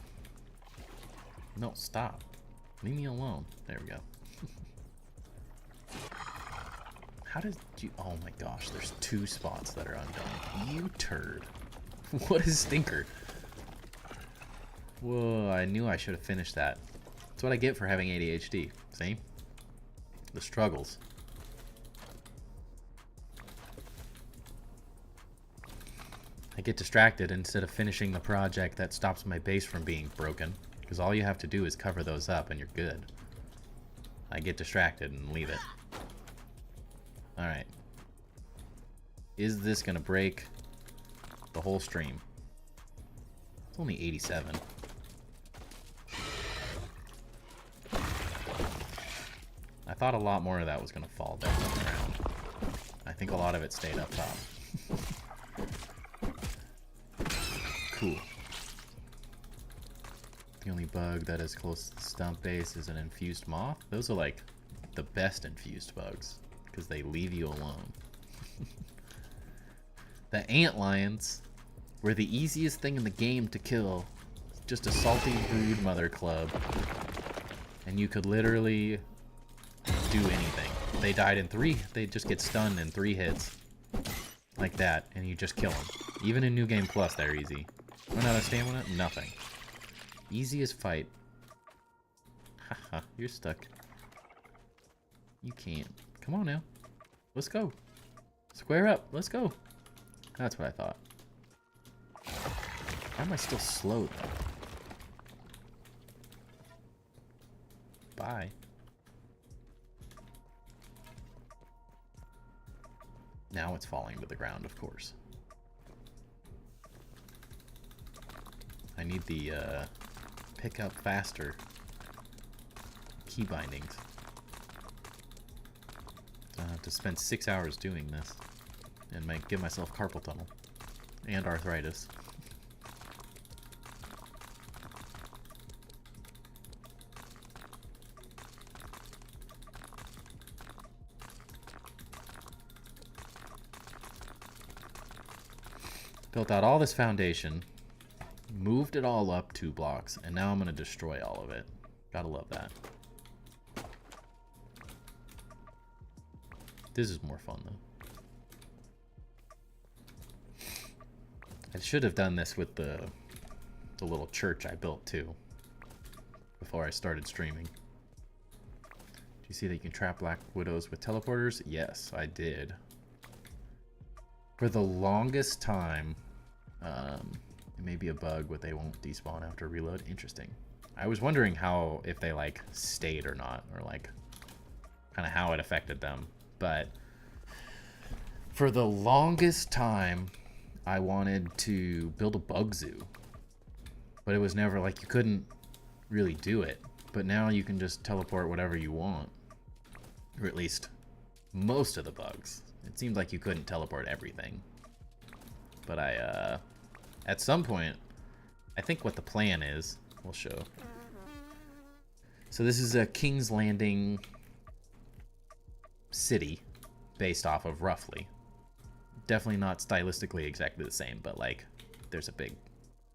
No, stop. Leave me alone. There we go. How did you... Oh my gosh, there's 2 spots that are undone. You turd. What is stinker? Whoa, I knew I should have finished that. That's what I get for having ADHD. See? The struggles. I get distracted instead of finishing the project that stops my base from being broken. Because all you have to do is cover those up and you're good. I get distracted and leave it. Alright. Is this going to break the whole stream? It's only 87. I thought a lot more of that was going to fall down on the ground. I think a lot of it stayed up top. Cool. The only bug that is close to the stump base is an infused moth. Those are like the best infused bugs because they leave you alone. The ant lions were the easiest thing in the game to kill. Just a salty brood mother club. And you could literally do anything. They died in 3. They just get stunned in 3 hits. Like that. And you just kill them. Even in New Game Plus, they're easy. Run out of stamina? Nothing. Easiest fight. Haha, you're stuck. You can't. Come on now. Let's go. Square up. Let's go. That's what I thought. Why am I still slow though? Bye. Now it's falling to the ground, of course. I need the pick up faster key bindings. I have to spend 6 hours doing this and might give myself carpal tunnel and arthritis. Built out all this foundation, moved it all up 2 blocks, and now I'm going to destroy all of it. Gotta love that. This is more fun, though. I should have done this with the little church I built, too, before I started streaming. Do you see that you can trap black widows with teleporters? Yes, I did. For the longest time, it may be a bug, but they won't despawn after reload. Interesting. I was wondering how, if they like stayed or not, or like kind of how it affected them. But for the longest time, I wanted to build a bug zoo, but it was never like you couldn't really do it. But now you can just teleport whatever you want, or at least most of the bugs. It seemed like you couldn't teleport everything. But at some point, I think what the plan is, we'll show. So this is a King's Landing city based off of roughly. Definitely not stylistically exactly the same, but like there's a big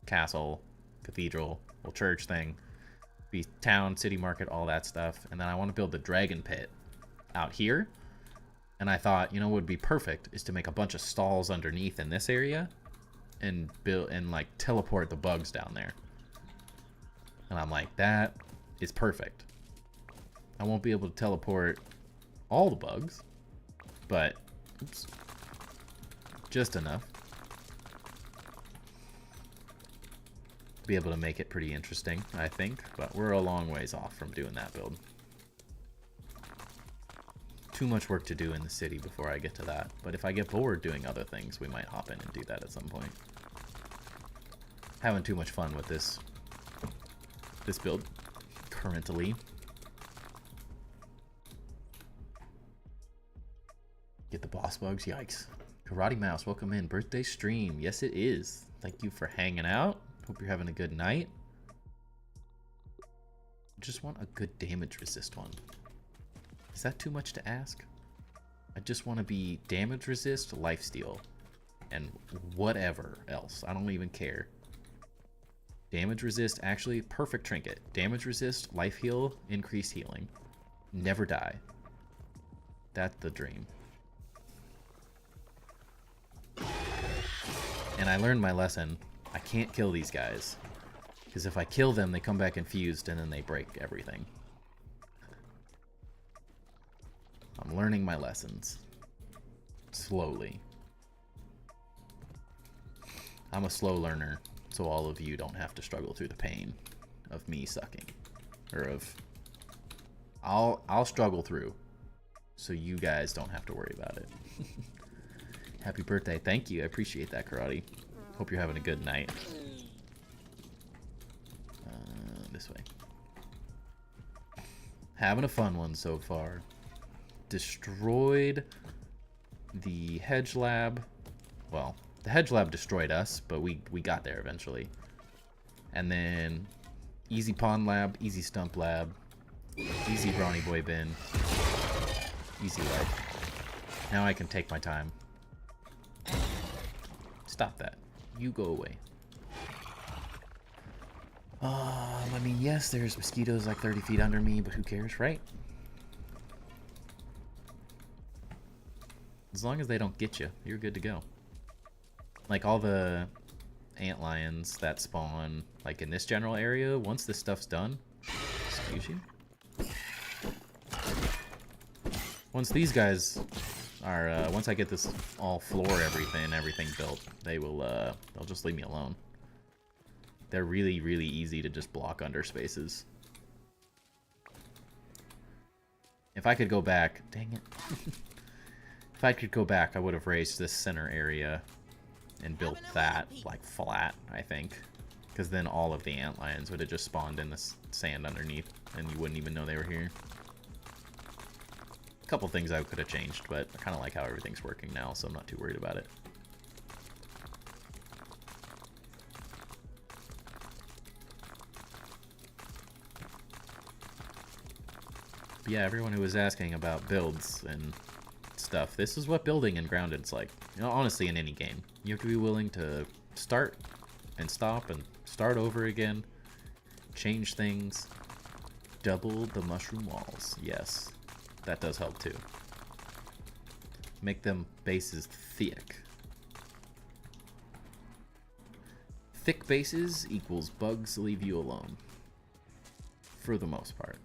castle, cathedral, little church thing, be town, city market, all that stuff. And then I want to build the dragon pit out here. And I thought, you know, what would be perfect is to make a bunch of stalls underneath in this area and build and like teleport the bugs down there. And I'm like, that is perfect. I won't be able to teleport all the bugs, but oops, just enough to be able to make it pretty interesting, I think. But we're a long ways off from doing that build. Too much work to do in the city before I get to that. But if I get bored doing other things, we might hop in and do that at some point. Having too much fun with this build currently. Get the boss bugs, yikes. Karate Mouse, welcome in. Birthday stream. Yes, it is. Thank you for hanging out. Hope you're having a good night. Just want a good damage resist one. Is that too much to ask? I just want to be damage resist, lifesteal, and whatever else. I don't even care. Damage resist, actually, perfect trinket. Damage resist, life heal, increased healing. Never die. That's the dream. And I learned my lesson. I can't kill these guys. Because if I kill them, they come back infused and then they break everything. I'm learning my lessons. Slowly. I'm a slow learner, so all of you don't have to struggle through the pain of me sucking. Or of... I'll struggle through, so you guys don't have to worry about it. Happy birthday. Thank you. I appreciate that, Karate. Hope you're having a good night. This way. Having a fun one so far. Destroyed the hedge lab. Well, the hedge lab destroyed us, but we got there eventually. And then easy pond lab, easy stump lab, easy brawny boy bin, easy life. Now I can take my time. Stop that. You go away. I mean, yes, there's mosquitoes like 30 feet under me, but who cares, right? As long as they don't get you, you're good to go. Like all the ant lions that spawn, like in this general area, once this stuff's done, excuse you? Once these guys are, once I get this all floor everything built, they'll just leave me alone. They're really, really easy to just block under spaces. If I could go back, dang it. If I could go back, I would have raised this center area and built that, like, flat, I think. Because then all of the antlions would have just spawned in the sand underneath, and you wouldn't even know they were here. A couple things I could have changed, but I kind of like how everything's working now, so I'm not too worried about it. But yeah, everyone who was asking about builds and stuff, this is what building in Grounded's like. You know, honestly, in any game, you have to be willing to start and stop and start over again, change things, double the mushroom walls. Yes, that does help too. Make them bases thick. Thick bases equals bugs leave you alone, for the most part.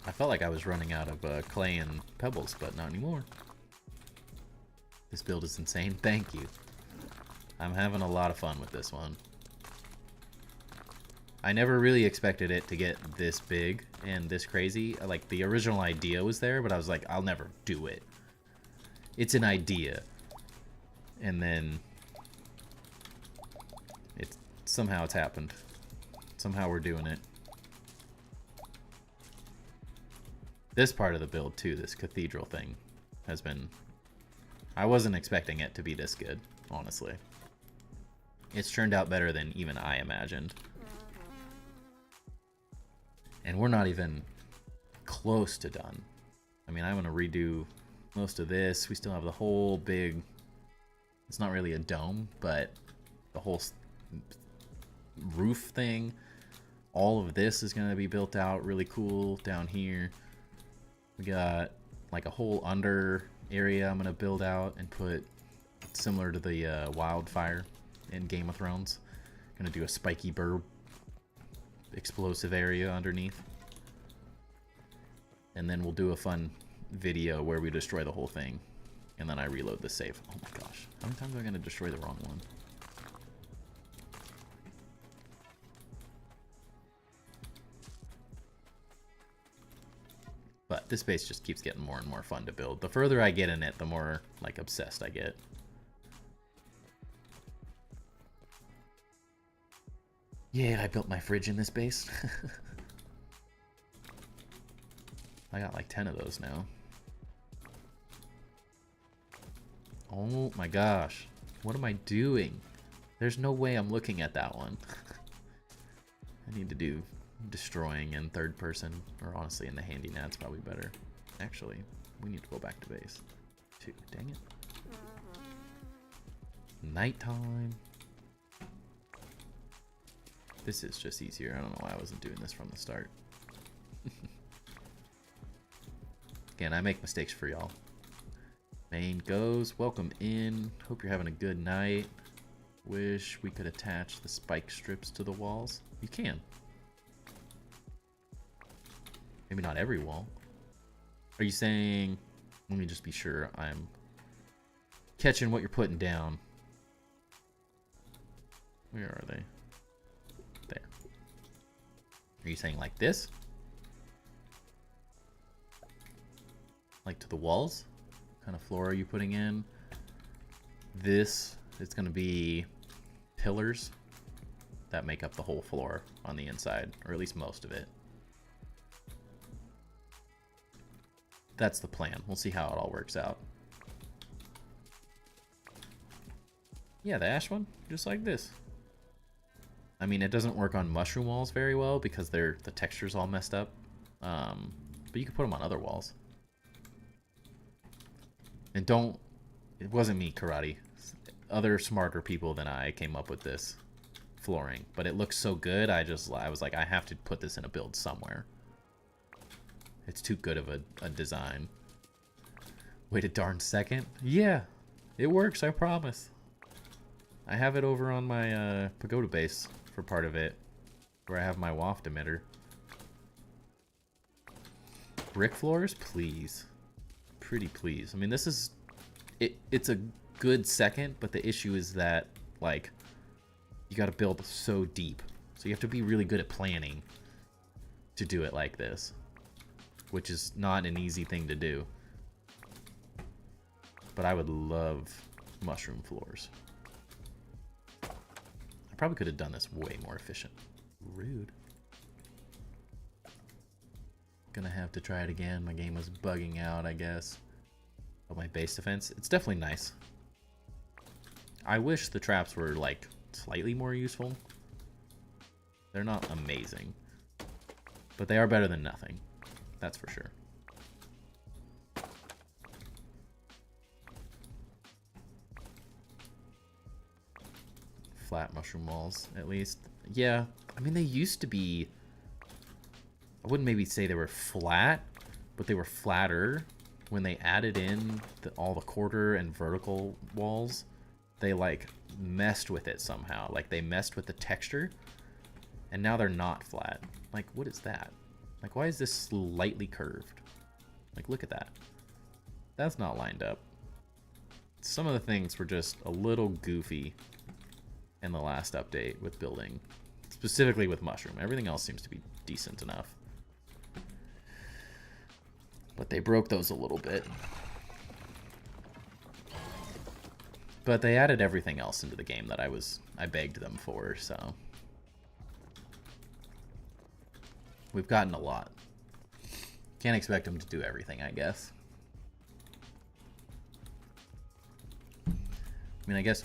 I felt like I was running out of clay and pebbles, but not anymore. This build is insane. Thank you. I'm having a lot of fun with this one. I never really expected it to get this big and this crazy. Like, the original idea was there, but I was like, I'll never do it. It's an idea. And then somehow it's happened. Somehow we're doing it. This part of the build, too, this cathedral thing, has been... I wasn't expecting it to be this good, honestly. It's turned out better than even I imagined. And we're not even close to done. I mean, I'm going to redo most of this. We still have the whole big... It's not really a dome, but the whole roof thing. All of this is going to be built out really cool down here. We got like a whole under area I'm going to build out and put similar to the wildfire in Game of Thrones. Going to do a spiky burb explosive area underneath. And then we'll do a fun video where we destroy the whole thing. And then I reload the save. Oh my gosh. How many times am I going to destroy the wrong one? But this base just keeps getting more and more fun to build. The further I get in it, the more, like, obsessed I get. Yeah, I built my fridge in this base. I got like 10 of those now. Oh my gosh. What am I doing? There's no way I'm looking at that one. I need to do destroying in third person, or honestly in the handy nat's probably better. Actually, we need to go back to base. Too. Dang it. Nighttime. This is just easier. I don't know why I wasn't doing this from the start. Again, I make mistakes for y'all. Main goes. Welcome in. Hope you're having a good night. Wish we could attach the spike strips to the walls. You can. Maybe not every wall. Are you saying... Let me just be sure I'm catching what you're putting down. Where are they? There. Are you saying like this? Like to the walls? What kind of floor are you putting in? This is going to be pillars that make up the whole floor on the inside, or at least most of it. That's the plan. We'll see how it all works out. Yeah, the ash one, just like this. I mean, it doesn't work on mushroom walls very well because the texture's all messed up. But you can put them on other walls. And don't... It wasn't me, Karate. Other smarter people than I came up with this flooring. But it looks so good, I was like, I have to put this in a build somewhere. It's too good of a design. Wait a darn second. Yeah, it works, I promise. I have it over on my pagoda base for part of it, where I have my waft emitter. Brick floors, please. Pretty please. I mean, this is... It's a good second, but the issue is that, like, you gotta build so deep. So you have to be really good at planning to do it like this, which is not an easy thing to do. But I would love mushroom floors. I probably could have done this way more efficient. Rude. Gonna have to try it again. My game was bugging out, I guess. Oh, my base defense. It's definitely nice. I wish the traps were, like, slightly more useful. They're not amazing. But they are better than nothing. That's for sure. Flat mushroom walls, at least. Yeah, I mean, they used to be... I wouldn't maybe say they were flat, but they were flatter. When they added in all the quarter and vertical walls, they, like, messed with it somehow. Like, they messed with the texture, and now they're not flat. Like, what is that? Like, why is this slightly curved? Like, look at that. That's not lined up. Some of the things were just a little goofy in the last update with building. Specifically with mushroom. Everything else seems to be decent enough. But they broke those a little bit. But they added everything else into the game that I begged them for, so... We've gotten a lot. Can't expect them to do everything, I guess. I mean, I guess...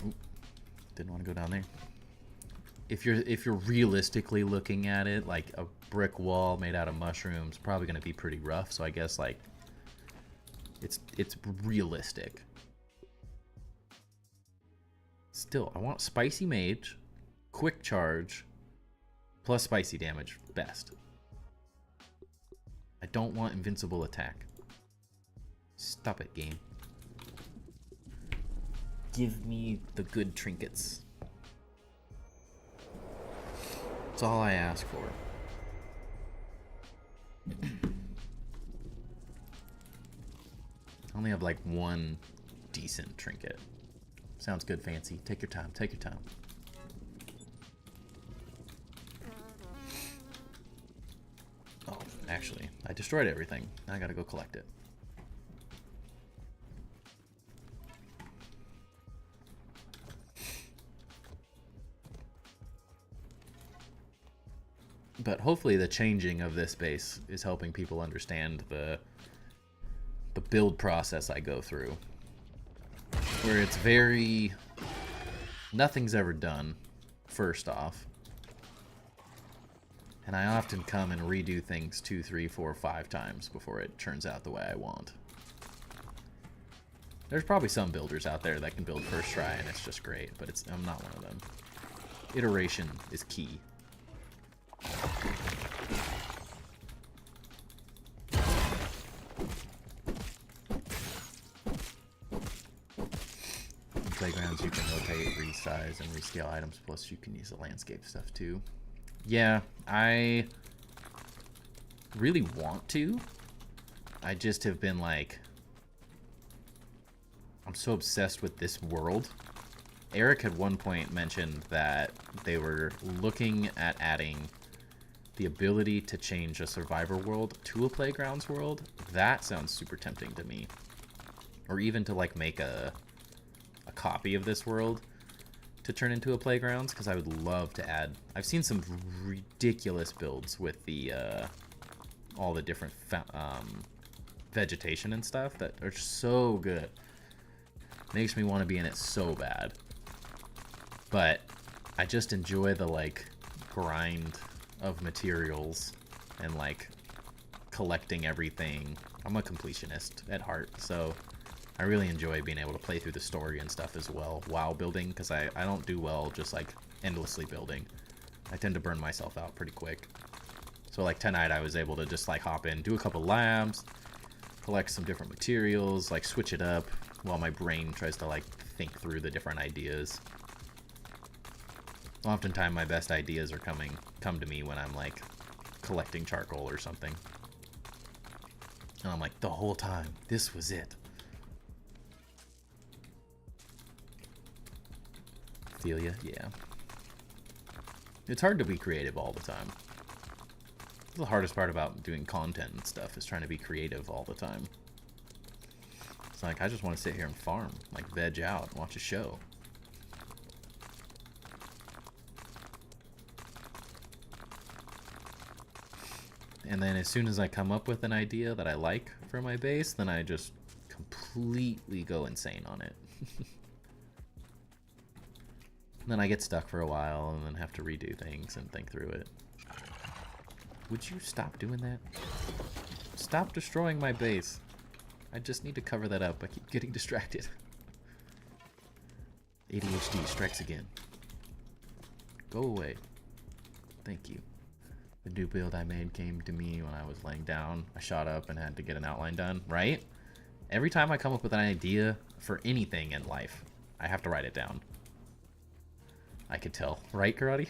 Didn't want to go down there. If you're realistically looking at it, like a brick wall made out of mushrooms, probably going to be pretty rough. So I guess, like, it's realistic. Still, I want spicy mage, quick charge, plus spicy damage, best. I don't want invincible attack. Stop it, game. Give me the good trinkets. That's all I ask for. I only have like one decent trinket. Sounds good, Fancy. Take your time, take your time. Oh, actually, I destroyed everything. Now I gotta go collect it. But hopefully the changing of this base is helping people understand the build process I go through. Where it's very... Nothing's ever done, first off. And I often come and redo things 2, 3, 4, 5 times before it turns out the way I want. There's probably some builders out there that can build first try and it's just great, but I'm not one of them. Iteration is key. playgrounds, you can rotate, resize, and rescale items. Plus, you can use the landscape stuff too. Yeah, I really want to. I just have been like, I'm so obsessed with this world. Eric had one point mentioned that they were looking at adding the ability to change a Survivor world to a Playgrounds world. That sounds super tempting to me. Or even to like make a copy of this world to turn into a Playgrounds, because I would love to add. I've seen some ridiculous builds with the all the different vegetation and stuff that are so good. Makes me want to be in it so bad. But I just enjoy the like grind of materials and like collecting everything. I'm a completionist at heart, so I really enjoy being able to play through the story and stuff as well while building, because I don't do well just like endlessly building. I tend to burn myself out pretty quick. So like tonight I was able to just like hop in, do a couple labs, collect some different materials, like switch it up while my brain tries to like think through the different ideas. Oftentimes my best ideas are come to me when I'm like collecting charcoal or something. And I'm like, the whole time, this was it. Feel ya? Yeah. It's hard to be creative all the time. The hardest part about doing content and stuff is trying to be creative all the time. It's like, I just want to sit here and farm, like veg out, and watch a show. And then as soon as I come up with an idea that I like for my base, then I just completely go insane on it. Then I get stuck for a while and then have to redo things and think through it. Would you stop doing that? Stop destroying my base. I just need to cover that up. I keep getting distracted. ADHD strikes again. Go away. Thank you. The new build I made came to me when I was laying down. I shot up and had to get an outline done, right? Every time I come up with an idea for anything in life, I have to write it down. I could tell, right, Karate?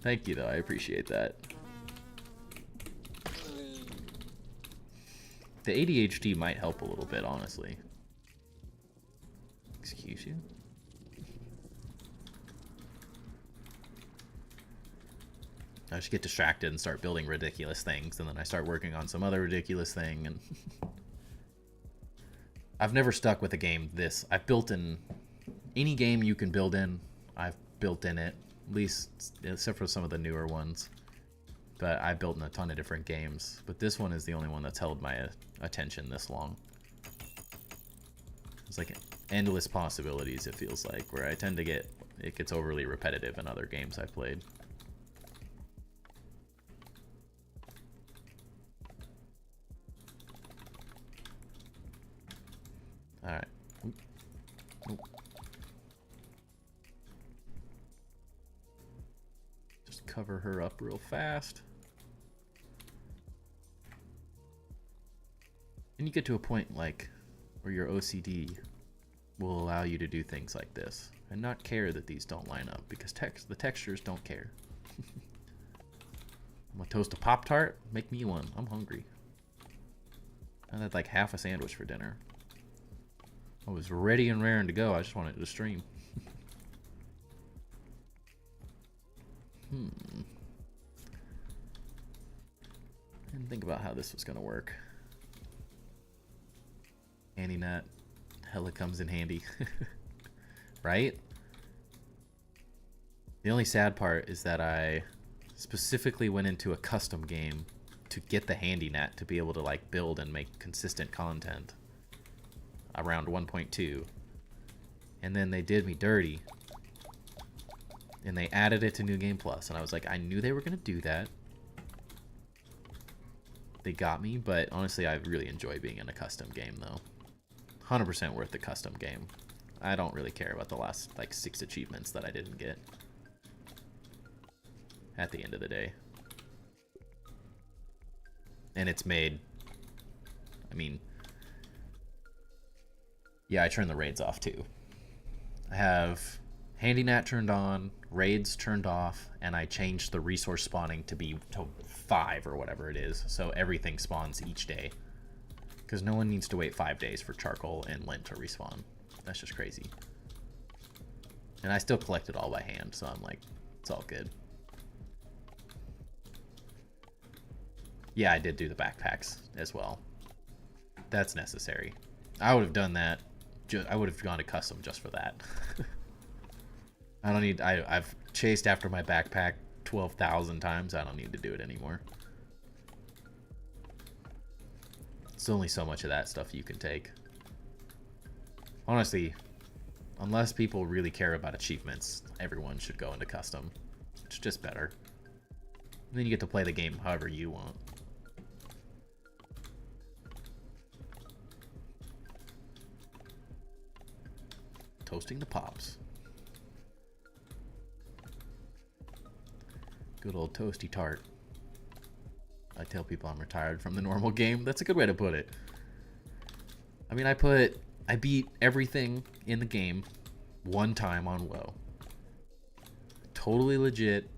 Thank you, though. I appreciate that. The ADHD might help a little bit, honestly. Excuse you? I just get distracted and start building ridiculous things, and then I start working on some other ridiculous thing, and I've never stuck with a game this. I've built in any game you can build in, I've built in it, at least except for some of the newer ones. But I built in a ton of different games, but this one is the only one that's held my attention this long. It's like endless possibilities, it feels like, where I tend to get, it gets overly repetitive in other games I've played. Alright. Just cover her up real fast. And you get to a point like where your OCD will allow you to do things like this and not care that these don't line up, because the textures don't care. I'm gonna toast a Pop-Tart. Make me one. I'm hungry. I had like half a sandwich for dinner. I was ready and raring to go. I just wanted to stream. And think about how this was gonna work. Handy nut. Hella comes in handy. Right? The only sad part is that I specifically went into a custom game to get the handy net to be able to like build and make consistent content around 1.2, and then they did me dirty and they added it to New Game Plus, and I was like, I knew they were gonna do that. They got me, but honestly I really enjoy being in a custom game though. 100% worth the custom game. I don't really care about the last like 6 achievements that I didn't get at the end of the day. And it's made, I mean, Yeah, I turned the raids off too. I have Handy Nat turned on, raids turned off, and I changed the resource spawning to be to 5 or whatever it is, so everything spawns each day. Because no one needs to wait 5 days for charcoal and lint to respawn. That's just crazy. And I still collect it all by hand, so I'm like, it's all good. Yeah, I did do the backpacks as well. That's necessary. I would have done that. I would have gone to custom just for that. I don't need... I've chased after my backpack 12,000 times. I don't need to do it anymore. It's only so much of that stuff you can take. Honestly, unless people really care about achievements, everyone should go into custom. It's just better. And then you get to play the game however you want. Toasting the pops. Good old toasty tart. I tell people I'm retired from the normal game. That's a good way to put it. I mean, I beat everything in the game one time on WoW. Totally legit,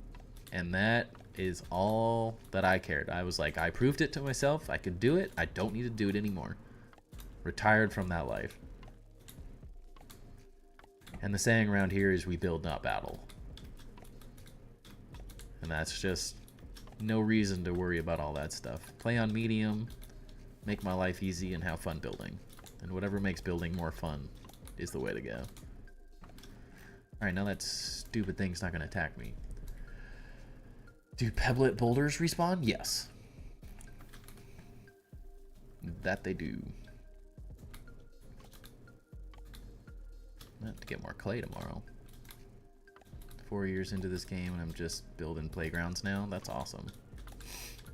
and that is all that I cared. I was like, I proved it to myself. I could do it. I don't need to do it anymore. Retired from that life. And the saying around here is we build, not battle. And that's just no reason to worry about all that stuff. Play on medium, make my life easy, and have fun building. And whatever makes building more fun is the way to go. Alright, now that stupid thing's not going to attack me. Do pebblet boulders respawn? Yes. That they do. I have to get more clay tomorrow. 4 years into this game and I'm just building playgrounds now. That's awesome.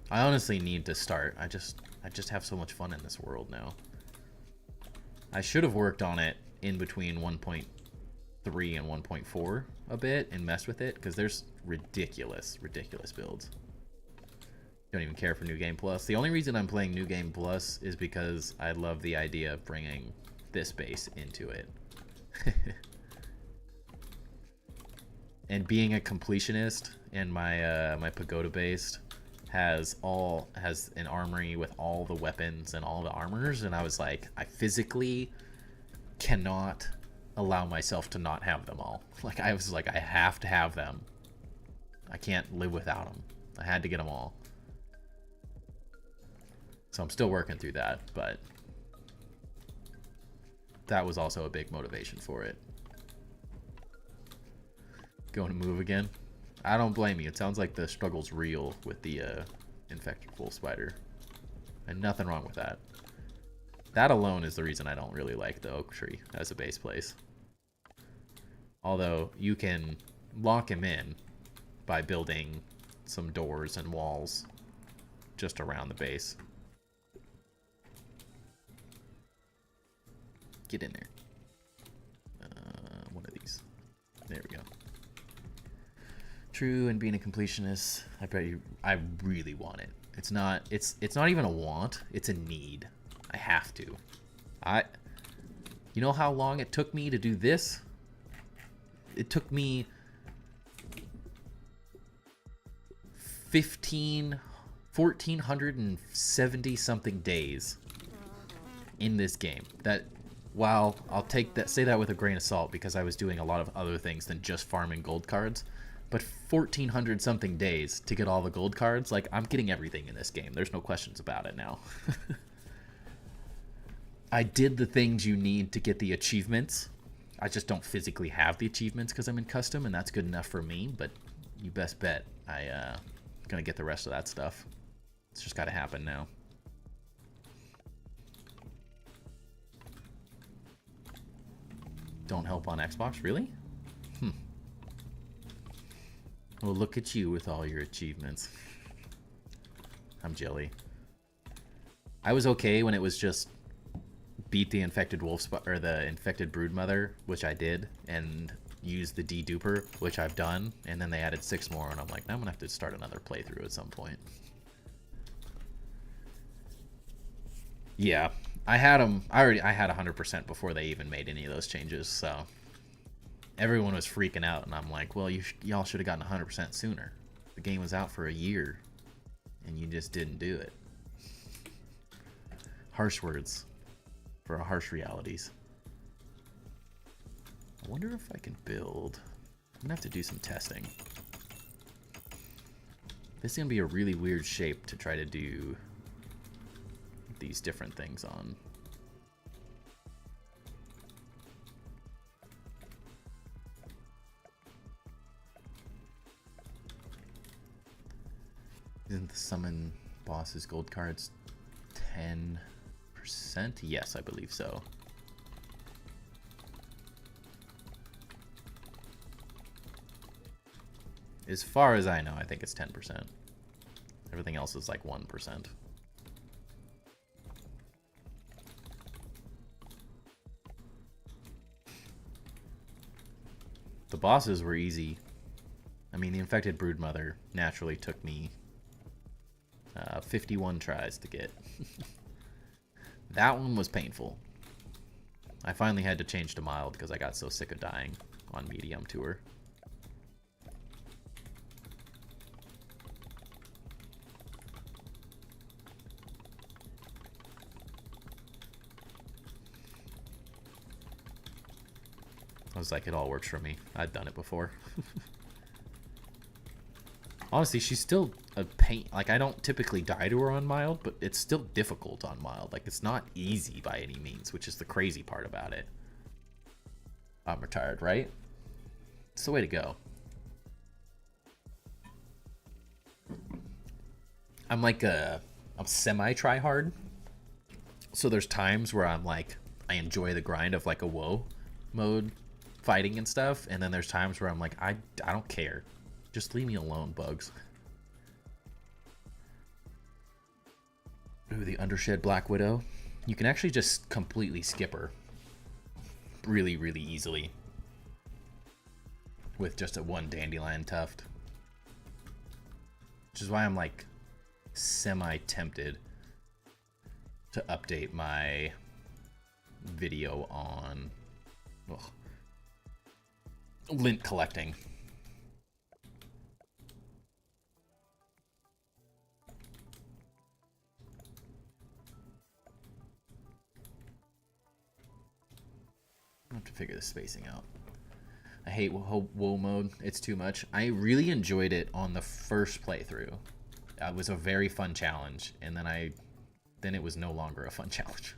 I honestly need to start. I just have so much fun in this world now. I should have worked on it in between 1.3 and 1.4 a bit and messed with it, because there's ridiculous builds. Don't even care for New Game Plus. The only reason I'm playing New Game Plus is because I love the idea of bringing this base into it. And being a completionist, and my my pagoda base has an armory with all the weapons and all the armors, and I was like, I physically cannot allow myself to not have them all. Like, I was like, I have to have them. I can't live without them. I had to get them all. So I'm still working through that, but that was also a big motivation for it. Going to move again? I don't blame you. It sounds like the struggle's real with the infected wolf spider. And nothing wrong with that. That alone is the reason I don't really like the oak tree as a base place. Although you can lock him in by building some doors and walls just around the base. Get in there. One of these. There we go. True, and being a completionist, I bet you, I really want it. It's not even a want, it's a need. I have to. You know how long it took me to do this? It took me 1,470 something days in this game. That, while I'll take that, say that with a grain of salt, because I was doing a lot of other things than just farming gold cards. But 1,400 something days to get all the gold cards, like, I'm getting everything in this game. There's no questions about it now. I did the things you need to get the achievements. I just don't physically have the achievements because I'm in custom, and that's good enough for me. But you best bet I'm gonna get the rest of that stuff. It's just gotta happen now. Don't help on Xbox? Really? Well, look at you with all your achievements. I'm jelly. I was okay when it was just beat the infected wolf or the infected broodmother, which I did, and use the deduper, which I've done, and then they added 6 more, and I'm like, now I'm gonna have to start another playthrough at some point. Yeah, I had them. I had 100% before they even made any of those changes. So everyone was freaking out, and I'm like, well, y'all should have gotten 100% sooner. The game was out for a year, and you just didn't do it. Harsh words for harsh realities. I wonder if I can build. I'm gonna have to do some testing. This is gonna be a really weird shape to try to do these different things on. Isn't the summon boss's gold cards 10%? Yes, I believe so. As far as I know, I think it's 10%. Everything else is like 1%. The bosses were easy. I mean, the infected broodmother naturally took me 51 tries to get. That one was painful. I finally had to change to mild because I got so sick of dying on medium to her. I was like, it all works for me. I'd done it before. Honestly, she's still a pain. Like, I don't typically die to her on mild, but it's still difficult on mild. Like, it's not easy by any means, which is the crazy part about it. I'm retired, right? It's the way to go. I'm like I'm semi-try-hard. So there's times where I'm like, I enjoy the grind of like a WoW mode fighting and stuff, and then there's times where I'm like, I don't care. Just leave me alone, bugs. Ooh, the Undershed Black Widow. You can actually just completely skip her really, really easily with just a one dandelion tuft. Which is why I'm like semi-tempted to update my video on lint collecting. I have to figure the spacing out. I hate WoW mode. It's too much. I really enjoyed it on the first playthrough. It was a very fun challenge, and then it was no longer a fun challenge.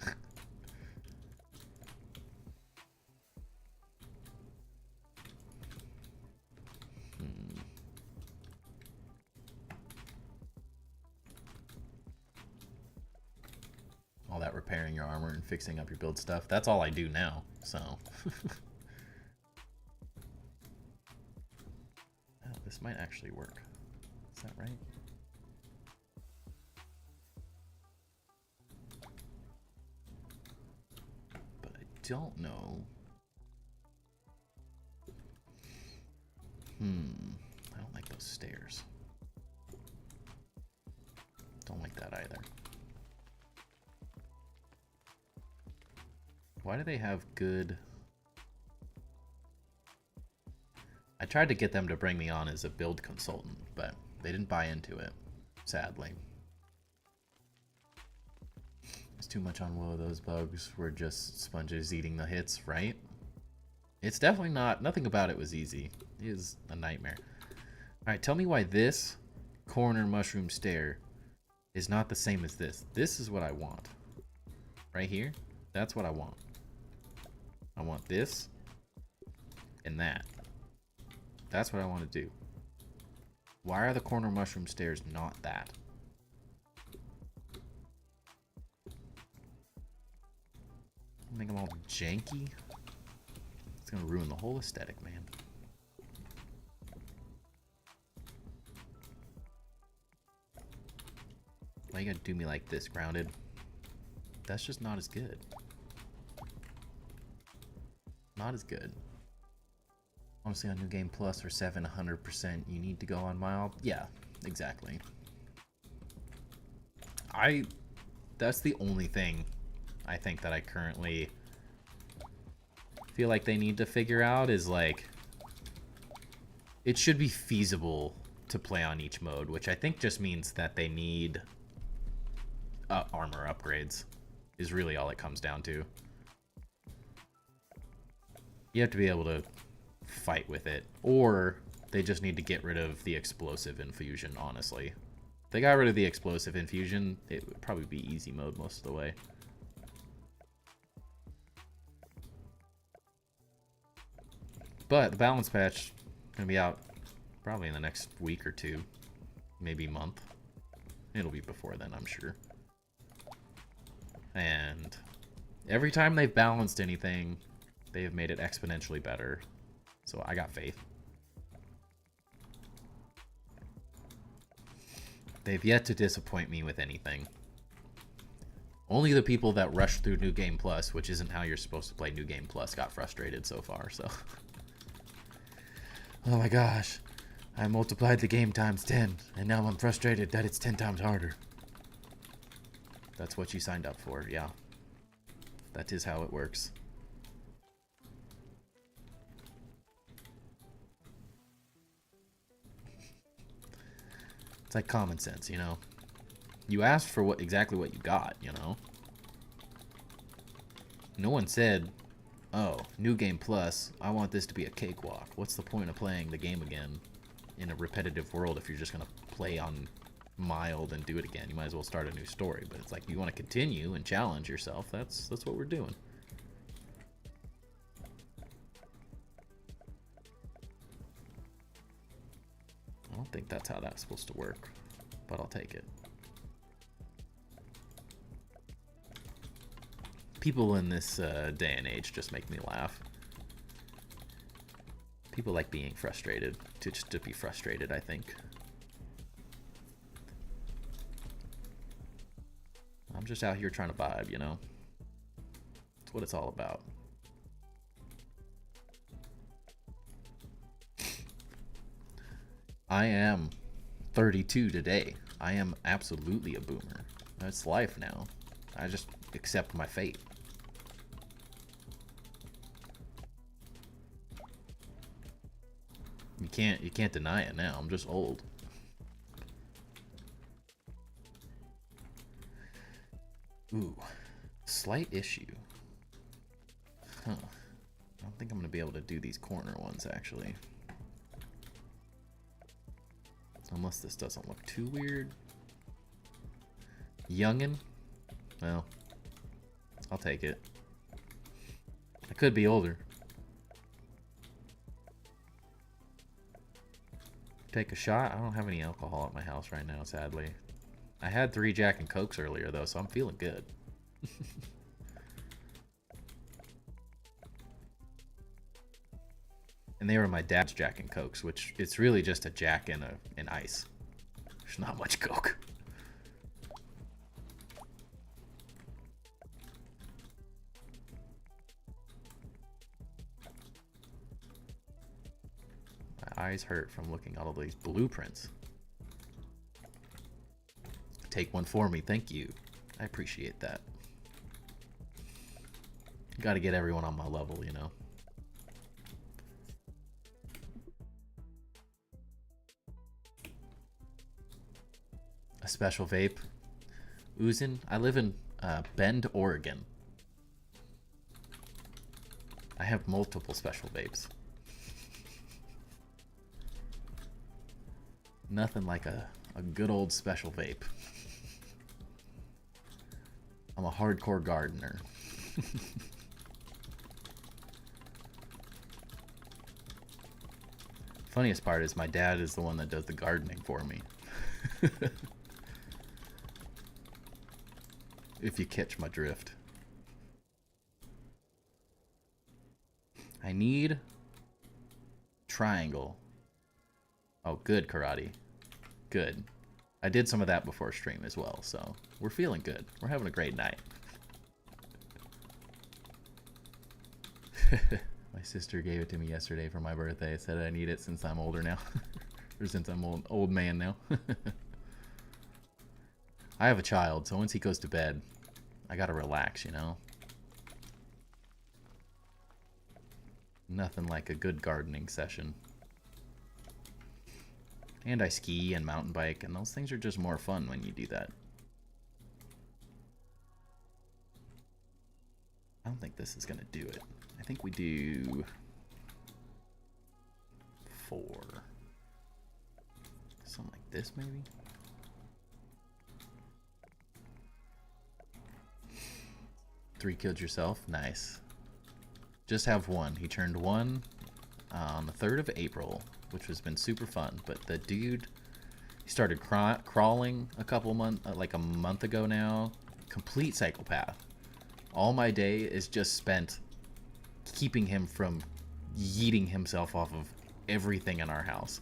All that repairing your armor and fixing up your build stuff. That's all I do now, so. Oh, this might actually work. Is that right? But I don't know. I don't like those stairs. Don't like that either. Why do they have good... I tried to get them to bring me on as a build consultant, but they didn't buy into it, sadly. It's too much on WoW. Those bugs were just sponges eating the hits, right? It's definitely not. Nothing about it was easy. It is a nightmare. Alright, tell me why this corner mushroom stair is not the same as this. This is what I want. Right here? That's what I want. I want this and that. That's what I want to do. Why are the corner mushroom stairs not that? Make them all janky. It's gonna ruin the whole aesthetic, man. Why you gotta do me like this, grounded? That's just not as good. Not as good. Honestly, on New Game Plus or 700%, you need to go on mild. Yeah, exactly. That's the only thing I think that I currently feel like they need to figure out is like it should be feasible to play on each mode, which I think just means that they need armor upgrades is really all it comes down to. You have to be able to fight with it, or they just need to get rid of the explosive infusion, honestly. If they got rid of the explosive infusion, it would probably be easy mode most of the way. But the balance patch is going to be out probably in the next week or two, maybe month. It'll be before then, I'm sure. And every time they've balanced anything, they have made it exponentially better. So I got faith. They've yet to disappoint me with anything. Only the people that rushed through New Game Plus, which isn't how you're supposed to play New Game Plus, got frustrated so far, so. Oh my gosh. I multiplied the game times 10, and now I'm frustrated that it's 10 times harder. That's what you signed up for, yeah. That is how it works. It's like common sense, you know? You asked for exactly what you got, you know? No one said, oh, New Game Plus, I want this to be a cakewalk. What's the point of playing the game again in a repetitive world if you're just going to play on mild and do it again? You might as well start a new story. But it's like, you want to continue and challenge yourself. That's what we're doing. I don't think that's how that's supposed to work, but I'll take it. People in this day and age just make me laugh. People like being frustrated, just to be frustrated, I think. I'm just out here trying to vibe, you know? That's what it's all about. I am 32 today. I am absolutely a boomer. That's life now. I just accept my fate. You can't deny it now. I'm just old. Ooh, slight issue. Huh. I don't think I'm gonna be able to do these corner ones actually. Unless this doesn't look too weird. Youngin'? Well, I'll take it. I could be older. Take a shot? I don't have any alcohol at my house right now, sadly. I had 3 Jack and Cokes earlier, though, so I'm feeling good. And they were my dad's Jack and Cokes, which it's really just a Jack and an ice. There's not much Coke. My eyes hurt from looking at all these blueprints. Take one for me, thank you. I appreciate that. Gotta get everyone on my level, you know. A special vape. Oozin'. I live in Bend, Oregon. I have multiple special vapes. Nothing like a good old special vape. I'm a hardcore gardener. Funniest part is my dad is the one that does the gardening for me. If you catch my drift. I need triangle. Oh, good, karate. Good. I did some of that before stream as well, so we're feeling good. We're having a great night. My sister gave it to me yesterday for my birthday. It said I need it since I'm older now. Or since I'm old man now. I have a child, so once he goes to bed, I gotta relax, you know? Nothing like a good gardening session. And I ski and mountain bike, and those things are just more fun when you do that. I don't think this is gonna do it. I think we do 4. Something like this, maybe? Three killed yourself. Nice. Just have one. He turned 1 on the 3rd of April, which has been super fun. But the dude, he started crawling like a month ago now. Complete psychopath. All my day is just spent keeping him from yeeting himself off of everything in our house.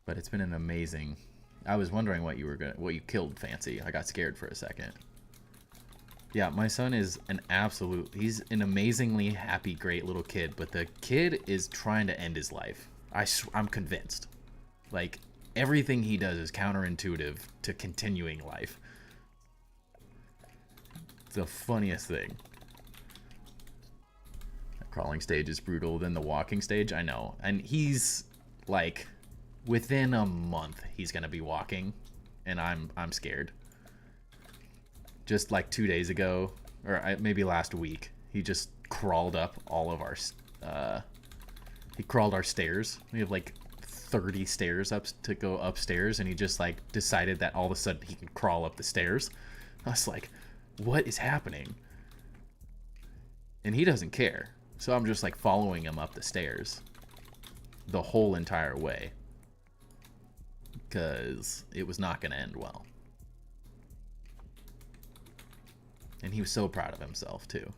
But it's been an amazing. I was wondering what you killed, Fancy. I got scared for a second. Yeah, my son is he's an amazingly happy, great little kid, but the kid is trying to end his life. I'm convinced. Like, everything he does is counterintuitive to continuing life. It's the funniest thing. The crawling stage is brutal than the walking stage, I know. And he's, like, within a month, he's gonna be walking, and I'm scared. Just like 2 days ago, or maybe last week, he just crawled up all of our, he crawled our stairs. We have like 30 stairs up to go upstairs, and he just like decided that all of a sudden he can crawl up the stairs. I was like, what is happening? And he doesn't care. So I'm just like following him up the stairs the whole entire way, because it was not going to end well. And he was so proud of himself too.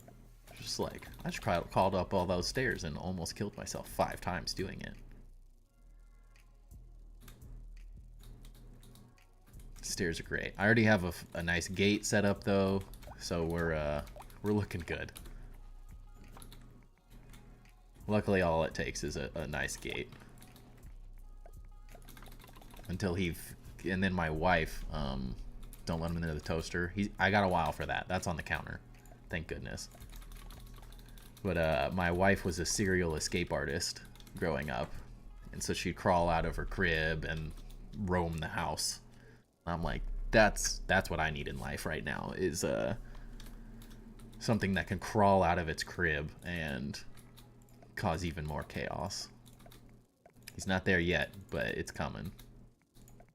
Just like, I just crawled up all those stairs and almost killed myself 5 times doing it. Stairs are great. I already have a nice gate set up though, so we're looking good. Luckily, all it takes is a nice gate. Until and then my wife, don't let him into the toaster. I got a while for that. That's on the counter. Thank goodness. But my wife was a serial escape artist growing up. And so she'd crawl out of her crib and roam the house. I'm like, that's what I need in life right now, is something that can crawl out of its crib and cause even more chaos. He's not there yet, but it's coming.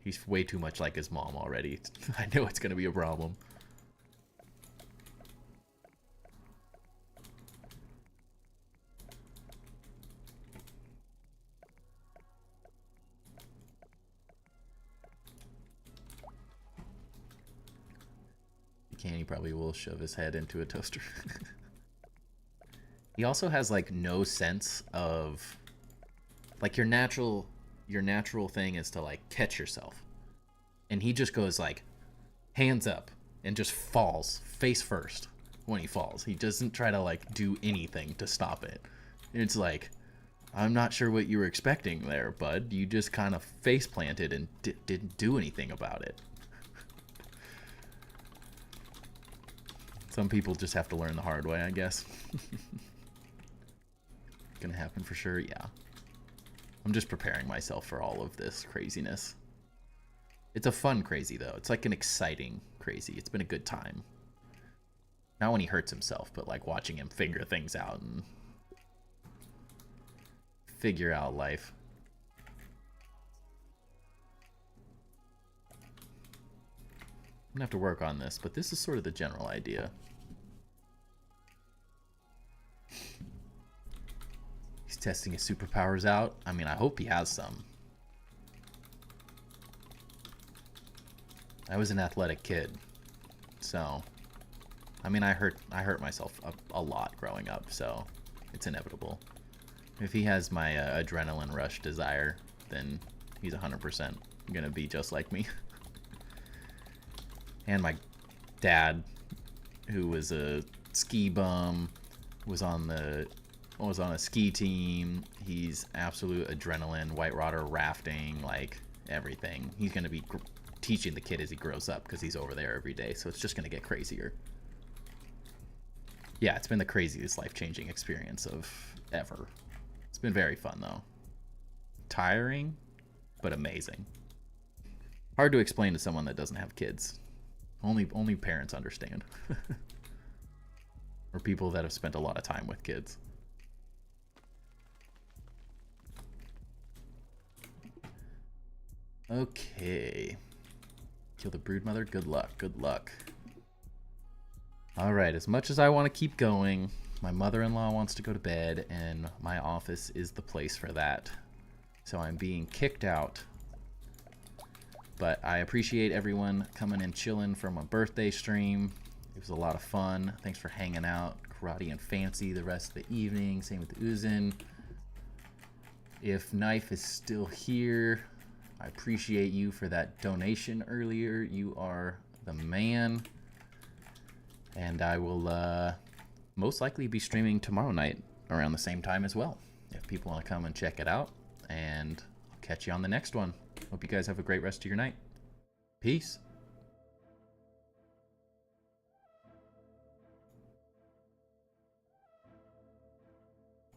He's way too much like his mom already. I know it's going to be a problem. He probably will shove his head into a toaster. He also has like no sense of, like, your natural thing is to like catch yourself, and he just goes like hands up and just falls face first when he falls. He doesn't try to like do anything to stop it. It's like, I'm not sure what you were expecting there, bud. You just kind of face planted and didn't do anything about it. Some people just have to learn the hard way, I guess. Gonna happen for sure, yeah. I'm just preparing myself for all of this craziness. It's a fun crazy, though. It's like an exciting crazy. It's been a good time. Not when he hurts himself, but like watching him figure things out and figure out life. I'm gonna have to work on this, but this is sort of the general idea. He's testing his superpowers out. I mean, I hope he has some. I was an athletic kid, so I mean, I hurt myself a lot growing up, so it's inevitable. If he has my adrenaline rush desire, then he's 100% gonna be just like me. And my dad, who was a ski bum, was on the was on a ski team. He's absolute adrenaline, whitewater rafting, like everything. He's going to be teaching the kid as he grows up because he's over there every day. So it's just going to get crazier. Yeah, it's been the craziest life-changing experience of ever. It's been very fun, though. Tiring, but amazing. Hard to explain to someone that doesn't have kids. Only parents understand. Or people that have spent a lot of time with kids. Okay. Kill the broodmother. Good luck. Good luck. Alright, as much as I want to keep going, my mother-in-law wants to go to bed, and my office is the place for that. So I'm being kicked out. But I appreciate everyone coming and chilling for my birthday stream. It was a lot of fun. Thanks for hanging out. Karate and Fancy the rest of the evening. Same with Uzin. If Knife is still here, I appreciate you for that donation earlier. You are the man. And I will most likely be streaming tomorrow night around the same time as well, if people want to come and check it out. And I'll catch you on the next one. Hope you guys have a great rest of your night. Peace.